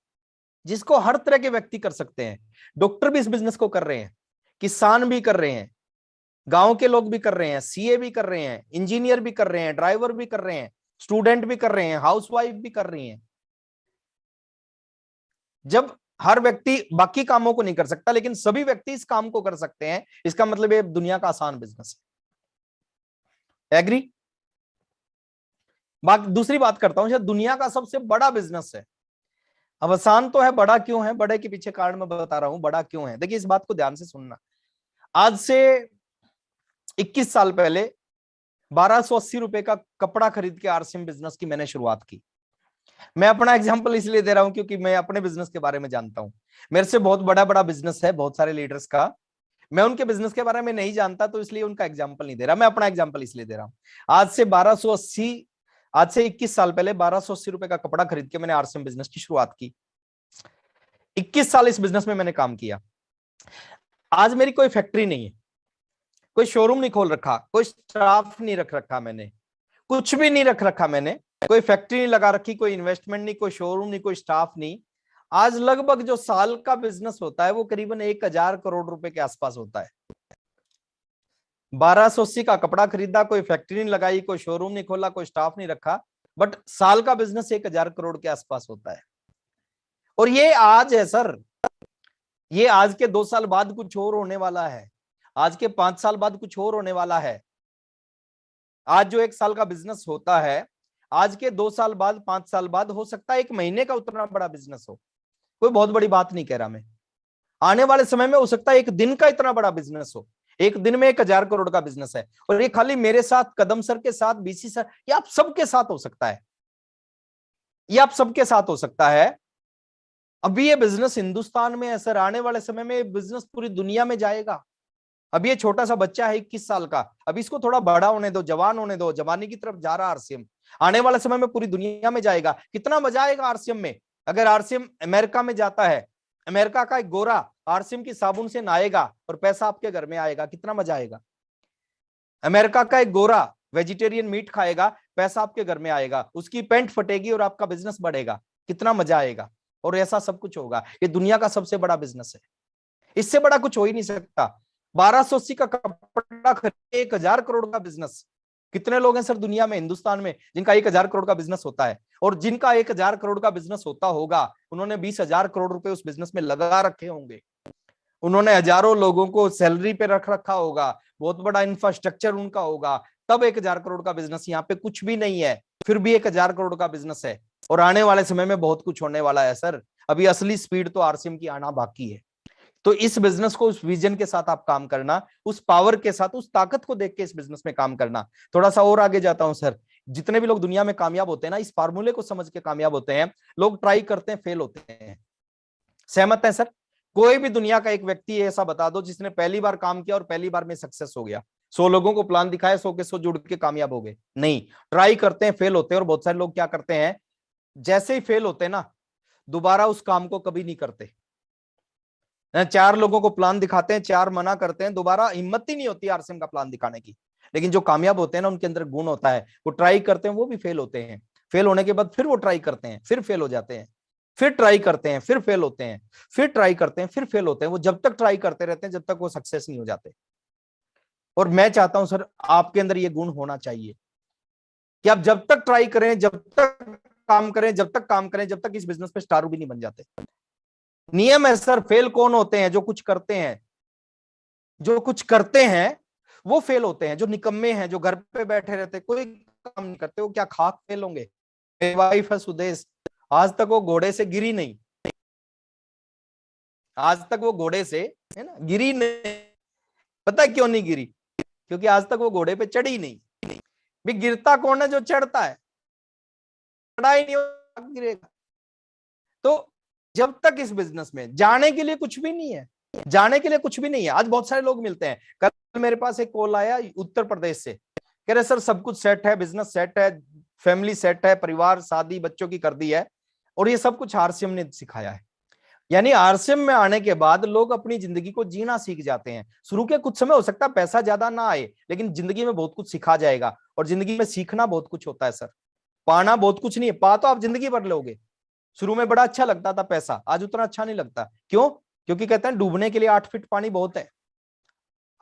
जिसको हर तरह के व्यक्ति कर सकते हैं। डॉक्टर भी इस बिजनेस को कर रहे हैं, किसान भी कर रहे हैं, गांव के लोग भी कर रहे हैं, सीए भी कर रहे हैं, इंजीनियर भी कर रहे हैं, ड्राइवर भी कर रहे हैं, स्टूडेंट भी कर रहे हैं, हाउसवाइफ भी कर रही हैं। जब हर व्यक्ति बाकी कामों को नहीं कर सकता लेकिन सभी व्यक्ति इस काम को कर सकते हैं, इसका मतलब ये दुनिया का आसान बिजनेस है। एग्री? दूसरी बात करता हूं, शायद दुनिया का सबसे बड़ा बिजनेस है। अब आसान तो है, बड़ा क्यों है? बड़े के पीछे कारण मैं बता रहा हूं, बड़ा क्यों है। देखिए इस बात को ध्यान से सुनना। आज से 21 साल पहले 1280 रुपए का कपड़ा खरीद के आरसीएम बिजनेस की मैंने शुरुआत की। मैं अपना एग्जांपल इसलिए दे रहा हूं क्योंकि मैं अपने बिजनेस के बारे में जानता हूं। मेरे से बहुत बड़ा बड़ा बिजनेस है बहुत सारे लीडर्स का, मैं उनके बिजनेस के बारे में नहीं जानता तो इसलिए उनका एग्जांपल नहीं दे रहा, मैं अपना एग्जांपल इसलिए दे रहा हूं। आज से 21 साल पहले 1280 रुपए का कपड़ा खरीद के मैंने आरसीएम बिजनेस की शुरुआत की। 21 साल इस बिजनेस में मैंने काम किया। आज मेरी कोई फैक्ट्री नहीं है, कोई शोरूम नहीं खोल रखा, कोई स्टाफ नहीं रख रखा, मैंने कुछ भी नहीं रख रखा, मैंने कोई फैक्ट्री नहीं लगा रखी, कोई इन्वेस्टमेंट नहीं, कोई शोरूम नहीं, कोई स्टाफ नहीं। आज लगभग जो साल का बिजनेस होता है वो करीबन 1000 करोड़ रुपए के आसपास होता है। 1280 का कपड़ा खरीदा, कोई फैक्ट्री नहीं लगाई, कोई शोरूम नहीं खोला, कोई स्टाफ नहीं रखा, बट साल का बिजनेस 1000 करोड़ के आसपास होता है। और ये आज है सर, ये आज के 2 साल बाद कुछ और होने वाला है। आज के 5 साल बाद कुछ और होने वाला है। आज जो 1 साल का बिजनेस होता है, आज के 2 साल बाद, 5 साल बाद हो सकता है 1 महीने का उतना बड़ा बिजनेस हो। कोई बहुत बड़ी बात नहीं कह रहा मैं। आने वाले समय में हो सकता है 1 दिन का इतना बड़ा बिजनेस हो। 1 दिन में 1,000 करोड़ का बिजनेस है, और ये खाली मेरे साथ, कदम सर के साथ, बीसी सर, ये आप सबके साथ हो सकता है। ये आप सबके साथ हो सकता है। अभी ये बिजनेस हिंदुस्तान में है सर, आने वाले समय में बिजनेस पूरी दुनिया में जाएगा। अभी ये छोटा सा बच्चा है 21 साल का, अभी इसको थोड़ा बड़ा होने दो, जवान होने दो, जवानी की तरफ जा रहा आरसीएम। आने वाले समय में पूरी दुनिया में जाएगा। कितना मजा आएगा आरसीएम में। अगर आरसीएम अमेरिका में जाता है, अमेरिका का एक गोरा आरसीएम की साबुन से नहाएगा और पैसा आपके घर में आएगा, कितना मजा आएगा। अमेरिका का एक गोरा वेजिटेरियन मीट खाएगा, पैसा आपके घर में आएगा, उसकी पैंट फटेगी और आपका बिजनेस बढ़ेगा, कितना मजा आएगा। और ऐसा सब कुछ होगा। ये दुनिया का सबसे बड़ा बिजनेस है, इससे बड़ा कुछ हो ही नहीं सकता। 1280 का कपड़ा खरीदे 1,000 करोड़ का बिजनेस। कितने लोग हैं सर दुनिया में, हिंदुस्तान में, जिनका 1,000 करोड़ का बिजनेस होता है? और जिनका 1,000 करोड़ का बिजनेस होता होगा, उन्होंने 20,000 करोड़ रुपए उस बिजनेस में लगा रखे होंगे। उन्होंने हजारों लोगों को सैलरी पे रख रखा होगा, बहुत बड़ा इंफ्रास्ट्रक्चर उनका होगा, तब 1,000 करोड़ का बिजनेस। यहाँ पे कुछ भी नहीं है, फिर भी 1,000 करोड़ का बिजनेस है। और आने वाले समय में बहुत कुछ होने वाला है सर। अभी असली स्पीड तो आरसीएम की आना बाकी है। तो इस बिजनेस को उस विजन के साथ आप काम करना, उस पावर के साथ, उस ताकत को देख के इस बिजनेस में काम करना। थोड़ा सा और आगे जाता हूं सर। जितने भी लोग दुनिया में कामयाब होते हैं ना, इस फार्मूले को समझ के कामयाब होते हैं। लोग ट्राई करते हैं, फेल होते हैं। सहमत है सर? कोई भी दुनिया का एक व्यक्ति ऐसा बता दो जिसने पहली बार काम किया और पहली बार में सक्सेस हो गया। 100 लोगों को प्लान दिखाया, 100 के 100 जुड़ के कामयाब हो गए? नहीं, ट्राई करते हैं, फेल होते हैं। और बहुत सारे लोग क्या करते हैं, जैसे ही फेल होते हैं ना, दोबारा उस काम को कभी नहीं करते। 4 लोगों को प्लान दिखाते हैं, 4 मना करते हैं, दोबारा हिम्मत ही नहीं होती आरसीएम का प्लान दिखाने की। लेकिन जो कामयाब होते हैं ना, उनके अंदर गुण होता है, वो ट्राई करते हैं, वो भी फेल होते हैं। फेल होने के बाद फिर वो ट्राई करते हैं, फिर फेल हो जाते हैं, फिर ट्राई करते हैं, फिर फेल होते हैं, फिर ट्राई करते हैं, फिर फेल होते हैं। वो जब तक ट्राई करते रहते हैं, जब तक वो सक्सेस नहीं हो जाते। और मैं चाहता हूं सर, आपके अंदर ये गुण होना चाहिए कि आप जब तक ट्राई करें, जब तक काम करें, जब तक काम करें, जब तक इस बिजनेस पे स्टार भी नहीं बन जाते। नियम है सर। फेल कौन होते हैं? जो कुछ करते हैं। जो कुछ करते हैं वो फेल होते हैं। जो निकम्मे हैं, जो घर पे बैठे रहते, कोई काम नहीं करते, वो क्या खाक फेल होंगे? मेरी वाइफ है सुदेश, आज तक वो घोड़े से गिरी नहीं। आज तक वो घोड़े से, है ना, गिरी नहीं। पता है क्यों नहीं गिरी? क्योंकि आज तक वो घोड़े पे चढ़ी नहीं। भी गिरता कौन है? जो चढ़ता है। चढ़ा ही नहीं, गिरेगा। तो जब तक इस बिजनेस में जाने के लिए कुछ भी नहीं है, जाने के लिए कुछ भी नहीं है। आज बहुत सारे लोग मिलते हैं। कल मेरे पास एक कॉल आया उत्तर प्रदेश से, कह रहे सर सब कुछ सेट है, बिजनेस सेट है, फैमिली सेट है, परिवार, शादी बच्चों की कर दी है, और ये सब कुछ आरसीएम ने सिखाया है। यानी आरसीएम में आने के बाद लोग अपनी जिंदगी को जीना सीख जाते हैं। शुरू के कुछ समय हो सकता है पैसा ज्यादा ना आए, लेकिन जिंदगी में बहुत कुछ सिखा जाएगा। और जिंदगी में सीखना बहुत कुछ होता है सर, पाना बहुत कुछ नहीं है। पा तो आप जिंदगी भर लोगे। शुरू में बड़ा अच्छा लगता था पैसा, आज उतना अच्छा नहीं लगता। क्यों? क्योंकि कहते हैं डूबने के लिए 8 फीट पानी बहुत है,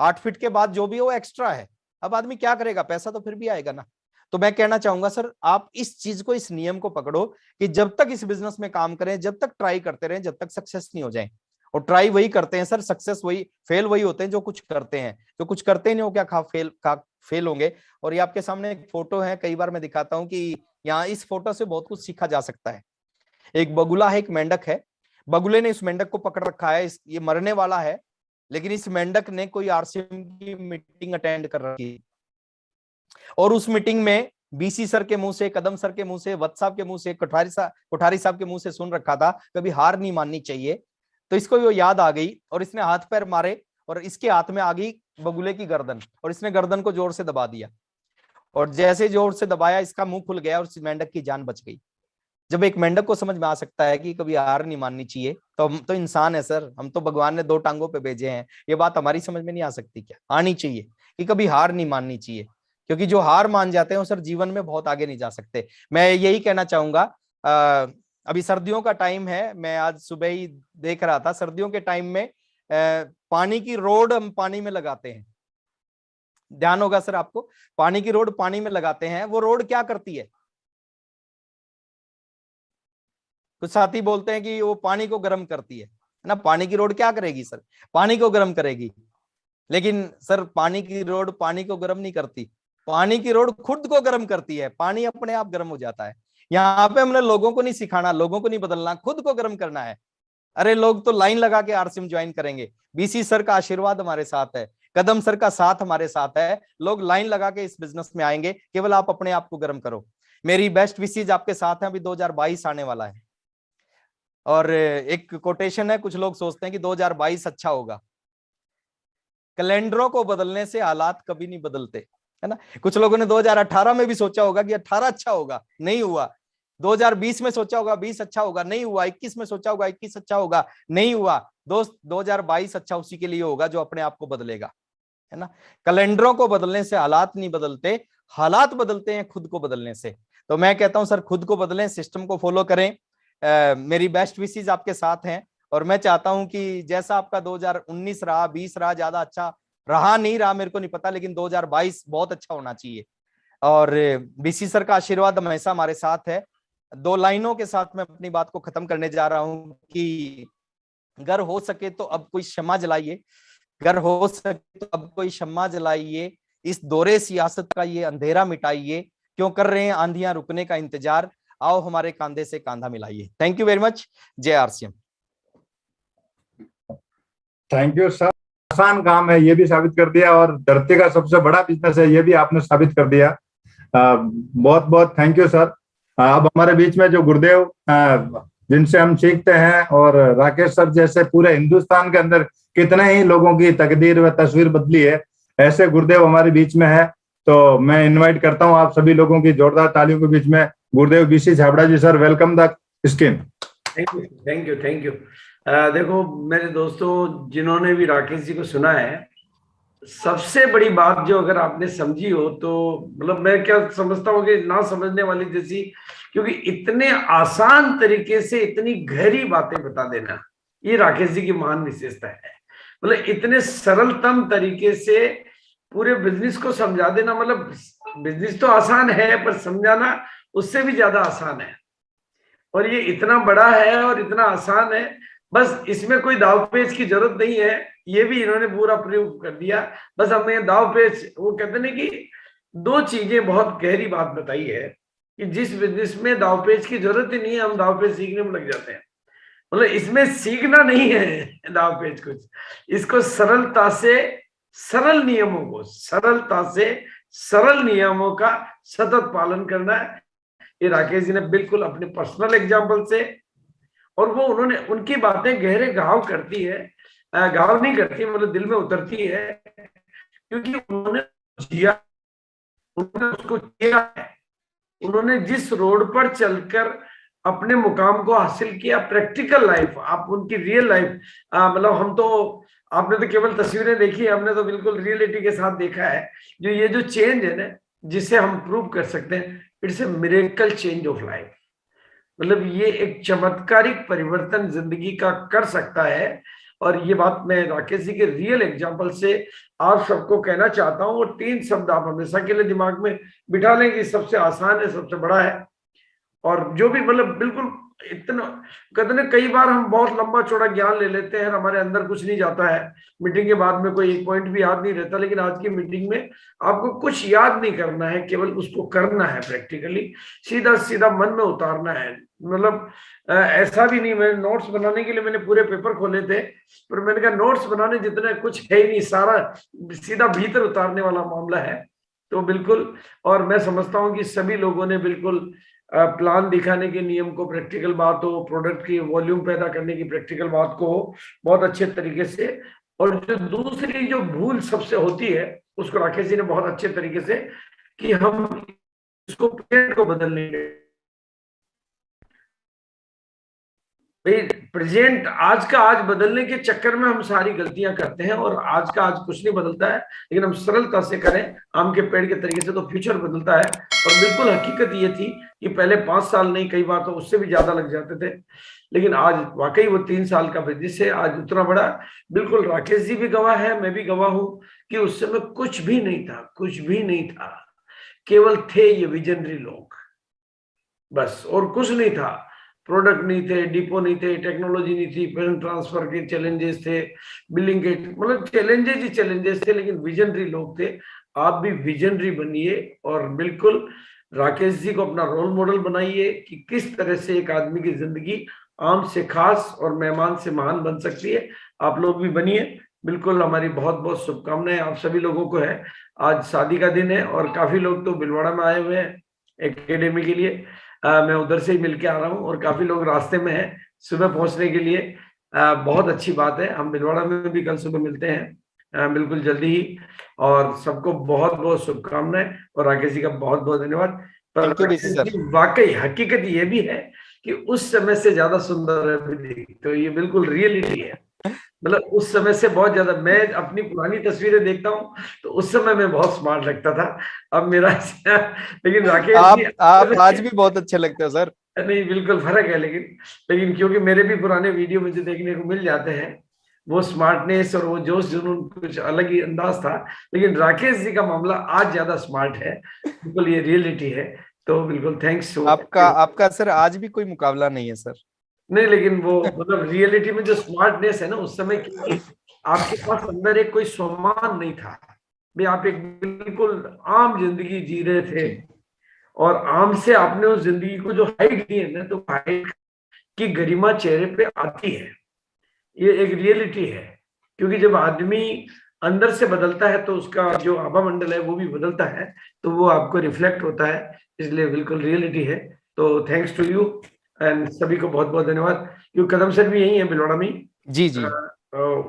8 फीट के बाद जो भी हो एक्स्ट्रा है। अब आदमी क्या करेगा, पैसा तो फिर भी आएगा ना। तो मैं कहना चाहूंगा सर, आप इस चीज को, इस नियम को पकड़ो कि जब तक इस बिजनेस में काम करें, जब तक ट्राई करते रहें, जब तक सक्सेस नहीं हो जाए। और ट्राई वही करते हैं सर, सक्सेस वही, फेल वही होते हैं जो कुछ करते हैं। जो कुछ करते नहीं हो, क्या फेल होंगे। और ये आपके सामने एक फोटो है, कई बार मैं दिखाता हूं कि यहाँ इस फोटो से बहुत कुछ सीखा जा सकता है। एक बगुला है, एक मेंढक है। बगुले ने इस मेंढक को पकड़ रखा है, ये मरने वाला है, लेकिन इस मेंढक ने कोई आरसीएम की मीटिंग अटेंड कर रखी, और उस मीटिंग में बीसी सर के मुंह से, कदम सर के मुंह से, वत्स साहब के मुंह से, कोठारी साहब के मुंह से सुन रखा था कभी हार नहीं माननी चाहिए। तो इसको वो याद आ गई, और इसने हाथ पैर मारे, और इसके हाथ में आ गई बगुले की गर्दन, और इसने गर्दन को जोर से दबा दिया। और जैसे जोर से दबाया, इसका मुंह खुल गया और मेंढक की जान बच गई। जब एक मेंढक को समझ में आ सकता है कि कभी हार नहीं माननी चाहिए, तो हम तो इंसान है सर, हम तो भगवान ने 2 टांगों पे भेजे हैं। ये बात हमारी समझ में नहीं आ सकती क्या? आनी चाहिए कि कभी हार नहीं माननी चाहिए। क्योंकि जो हार मान जाते हैं वो सर जीवन में बहुत आगे नहीं जा सकते। मैं यही कहना चाहूंगा। अभी सर्दियों का टाइम है, मैं आज सुबह ही देख रहा था, सर्दियों के टाइम में पानी की रोड हम पानी में लगाते हैं। ध्यान होगा सर आपको, पानी की रोड पानी में लगाते हैं। वो रोड क्या करती है? कुछ साथी बोलते हैं कि वो पानी को गर्म करती है ना। पानी की रोड क्या करेगी सर? पानी को गर्म करेगी। लेकिन सर पानी की रोड पानी को गर्म नहीं करती, पानी की रोड खुद को गर्म करती है, पानी अपने आप गर्म हो जाता है। यहाँ पे हमने लोगों को नहीं सिखाना, लोगों को नहीं बदलना, खुद को गर्म करना है। अरे लोग तो लाइन लगा के आरसीएम ज्वाइन करेंगे, बीसी सर का आशीर्वाद हमारे साथ है, कदम सर का साथ हमारे साथ है, लोग लाइन लगा के इस बिजनेस में आएंगे, केवल आप अपने आप को गर्म करो। मेरी बेस्ट विशेज आपके साथ है, अभी 2022 आने वाला है और एक कोटेशन है, कुछ लोग सोचते हैं कि 2022 अच्छा होगा, कैलेंडरों को बदलने से हालात कभी नहीं बदलते, है ना। कुछ लोगों ने 2018 में भी सोचा होगा कि 18 अच्छा होगा, नहीं हुआ। 2020 में सोचा होगा 20 अच्छा होगा, नहीं हुआ। 21 में सोचा होगा 21 अच्छा होगा, नहीं हुआ। दोस्त 2022 अच्छा उसी के लिए होगा जो अपने आप को बदलेगा, है ना। कैलेंडरों को बदलने से हालात नहीं बदलते, हालात बदलते हैं खुद को बदलने से। तो मैं कहता हूं सर खुद को बदलें, सिस्टम को फॉलो करें। मेरी बेस्ट विशेस आपके साथ हैं और मैं चाहता हूं कि जैसा आपका 2019 रहा, 20 रहा, ज्यादा अच्छा रहा नहीं रहा मेरे को नहीं पता, लेकिन 2022 बहुत अच्छा होना चाहिए। और बीसी सर का आशीर्वाद हमेशा हमारे साथ है। 2 लाइनों के साथ मैं अपनी बात को खत्म करने जा रहा हूं कि अगर हो सके तो अब कोई क्षमा जलाइए, अगर हो सके तो अब कोई क्षमा जलाइए, इस दौरे सियासत का ये अंधेरा मिटाइए, क्यों कर रहे हैं आंधियां रुकने का इंतजार, आओ हमारे कांधे से कांधा मिलाइए। Thank you very much. जय आरसीएम। Thank you sir. आसान काम है ये भी साबित कर दिया, और धरती का सबसे बड़ा बिजनेस है ये भी आपने साबित कर दिया। बहुत बहुत थैंक यू सर। अब हमारे बीच में जो गुरुदेव जिनसे हम सीखते हैं, और राकेश सर जैसे पूरे हिंदुस्तान के अंदर कितने ही लोगों की तकदीर व तस्वीर बदली है, ऐसे गुरुदेव हमारे बीच में है। तो मैं इनवाइट करता हूं आप सभी लोगों की जोरदार तालियों के बीच में Gurudev BC Chhabra ji. Sir welcome the screen. Thank you thank you thank you. देखो मेरे दोस्तों, जिन्होंने भी राकेश जी को सुना है, सबसे बड़ी बात जो अगर आपने समझी हो तो मतलब मैं क्या समझता हूँ कि ना समझने वाली जैसी, क्योंकि इतने आसान तरीके से इतनी गहरी बातें बता देना ये राकेश जी की महान विशेषता है। मतलब इतने सरलतम तरीके से पूरे बिजनेस को समझा देना, मतलब बिजनेस तो आसान है पर समझाना उससे भी ज्यादा आसान है। और ये इतना बड़ा है और इतना आसान है, बस इसमें कोई दाव पेच की जरूरत नहीं है, ये भी इन्होंने पूरा प्रूव कर दिया। बस हमें दाव पेच, वो कहते हैं कि 2 चीजें बहुत गहरी बात बताई है कि जिस बिजनेस में दाव पेच की जरूरत ही नहीं है, हम दाव पेच सीखने में लग जाते हैं। मतलब इसमें सीखना नहीं है दाव पेच कुछ, इसको सरलता से सरल नियमों को, सरलता से सरल नियमों का सतत पालन करना है। ये राकेश जी ने बिल्कुल अपने पर्सनल एग्जाम्पल से, और वो उन्होंने, उनकी बातें गहरे घाव करती है, घाव नहीं करती मतलब दिल में उतरती है, क्योंकि उन्होंने जिया, उन्होंने उसको किया है। उन्होंने जिस रोड पर चलकर अपने मुकाम को हासिल किया, प्रैक्टिकल लाइफ, आप उनकी रियल लाइफ, मतलब हम तो, आपने तो केवल तस्वीरें देखी, हमने तो बिल्कुल रियलिटी के साथ देखा है। जो ये जो चेंज है ना, जिसे हम प्रूव कर सकते हैं, it's a miracle change of life. मतलब ये एक चमत्कारिक परिवर्तन जिंदगी का कर सकता है। और ये बात मैं राकेश जी के रियल एग्जांपल से आप सबको कहना चाहता हूं। और 3 शब्द आप हमेशा के लिए दिमाग में बिठा लें कि सबसे आसान है, सबसे बड़ा है, और जो भी मतलब बिल्कुल इतना कहते हैं, कई बार हम बहुत लंबा चौड़ा ज्ञान ले लेते हैं, हमारे अंदर कुछ नहीं जाता है, मीटिंग के बाद में कोई एक पॉइंट भी याद नहीं रहता। लेकिन आज की मीटिंग में आपको कुछ याद नहीं करना है, केवल उसको करना है प्रैक्टिकली, सीधा सीधा मन में उतारना है। मतलब ऐसा भी नहीं, मैंने नोट्स बनाने के लिए मैंने पूरे पेपर खोले थे, पर मैंने कहा नोट्स बनाने जितना कुछ है ही नहीं, सारा सीधा भीतर उतारने वाला मामला है। तो बिल्कुल, और मैं समझता हूँ कि सभी लोगों ने बिल्कुल प्लान दिखाने के नियम को, प्रैक्टिकल बात हो, प्रोडक्ट की वॉल्यूम पैदा करने की प्रैक्टिकल बात को बहुत अच्छे तरीके से, और जो दूसरी जो भूल सबसे होती है उसको राकेश जी ने बहुत अच्छे तरीके से, कि हम इसको प्रेजेंट को बदलने के, भाई प्रेजेंट आज का आज बदलने के चक्कर में हम सारी गलतियां करते हैं, और आज का आज कुछ नहीं बदलता है। लेकिन हम सरलता से करें आम के पेड़ के तरीके से, तो फ्यूचर बदलता है। और बिल्कुल हकीकत ये थी कि पहले 5 साल नहीं, कई बार तो उससे भी ज्यादा लग जाते थे, लेकिन आज वाकई वो 3 साल का बिजनेस है, आज उतना बड़ा। बिल्कुल राकेश जी भी गवाह है, मैं भी गवाह हूं कि उस समय कुछ भी नहीं था, कुछ भी नहीं था, केवल थे ये विजनरी लोग, बस, और कुछ नहीं था। प्रोडक्ट नहीं थे, डिपो नहीं थे, टेक्नोलॉजी नहीं थी, पेमेंट ट्रांसफर के चैलेंजेस थे, बिलिंग के मतलब चैलेंजेस ही चैलेंजेस थे, लेकिन विजनरी लोग थे। आप भी विजनरी बनिए और बिल्कुल राकेश जी को अपना रोल मॉडल बनाइए कि किस तरह से एक आदमी की जिंदगी आम से खास और मेहमान से महान बन सकती है। आप लोग भी बनिए। बिल्कुल हमारी बहुत बहुत शुभकामनाएं आप सभी लोगों को है। आज शादी का दिन है और काफी लोग तो भिलवाड़ा में आए हुए हैं एकेडमी के लिए। मैं उधर से ही मिलके आ रहा हूँ और काफी लोग रास्ते में हैं सुबह पहुंचने के लिए। बहुत अच्छी बात है। हम भिलवाड़ा में भी कल सुबह मिलते हैं बिल्कुल जल्दी ही। और सबको बहुत बहुत शुभकामनाएं और राकेश जी का बहुत बहुत धन्यवाद। पर वाकई हकीकत ये भी है कि उस समय से ज्यादा सुंदर है अभी, तो ये बिल्कुल रियलिटी है। मतलब उस समय से बहुत ज्यादा, मैं अपनी पुरानी तस्वीरें देखता हूँ तो उस समय मैं बहुत स्मार्ट लगता था, अब मेरा लेकिन राकेश आप आज भी बहुत अच्छे लगते हो सर। नहीं बिल्कुल फर्क है, लेकिन क्योंकि मेरे भी पुराने वीडियो मुझे देखने को मिल जाते हैं, वो स्मार्टनेस और वो जोश जुनून कुछ अलग ही अंदाज था। लेकिन राकेश जी का मामला आज ज्यादा स्मार्ट है, बिल्कुल ये रियलिटी है। तो बिल्कुल थैंक्स। आपका सर आज भी कोई मुकाबला नहीं है सर। नहीं, लेकिन वो मतलब रियलिटी में जो स्मार्टनेस है ना उस समय की, आपके पास अंदर एक कोई सम्मान नहीं था भाई, आप एक बिल्कुल आम जिंदगी जी रहे थे और आम से आपने उस जिंदगी को जो हाइट दी है ना, तो हाइट की गरिमा चेहरे पे आती है। ये एक रियलिटी है, क्योंकि जब आदमी अंदर से बदलता है तो उसका जो आभा मंडल है वो भी बदलता है, तो वो आपको रिफ्लेक्ट होता है। इसलिए बिल्कुल रियलिटी है। तो थैंक्स टू यू एंड सभी को बहुत बहुत धन्यवाद। क्योंकि कदम सर भी यही है भिलवाड़ा में। जी जी।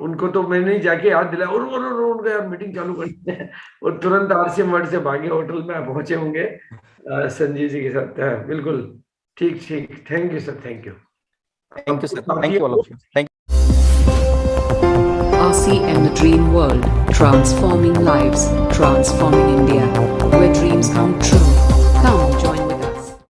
उनको तो मैंने जाके याद दिलाया और उनका यार मीटिंग चालू करते हैं और तुरंत RCM वर्ड से भागे होटल में पहुंचे होंगे संजीव जी के साथ। बिल्कुल ठीक। Thank you sir. Thank you sir. Thank you all of you. Thank RCM The Dream World, transforming lives, transforming India, where dreams come true.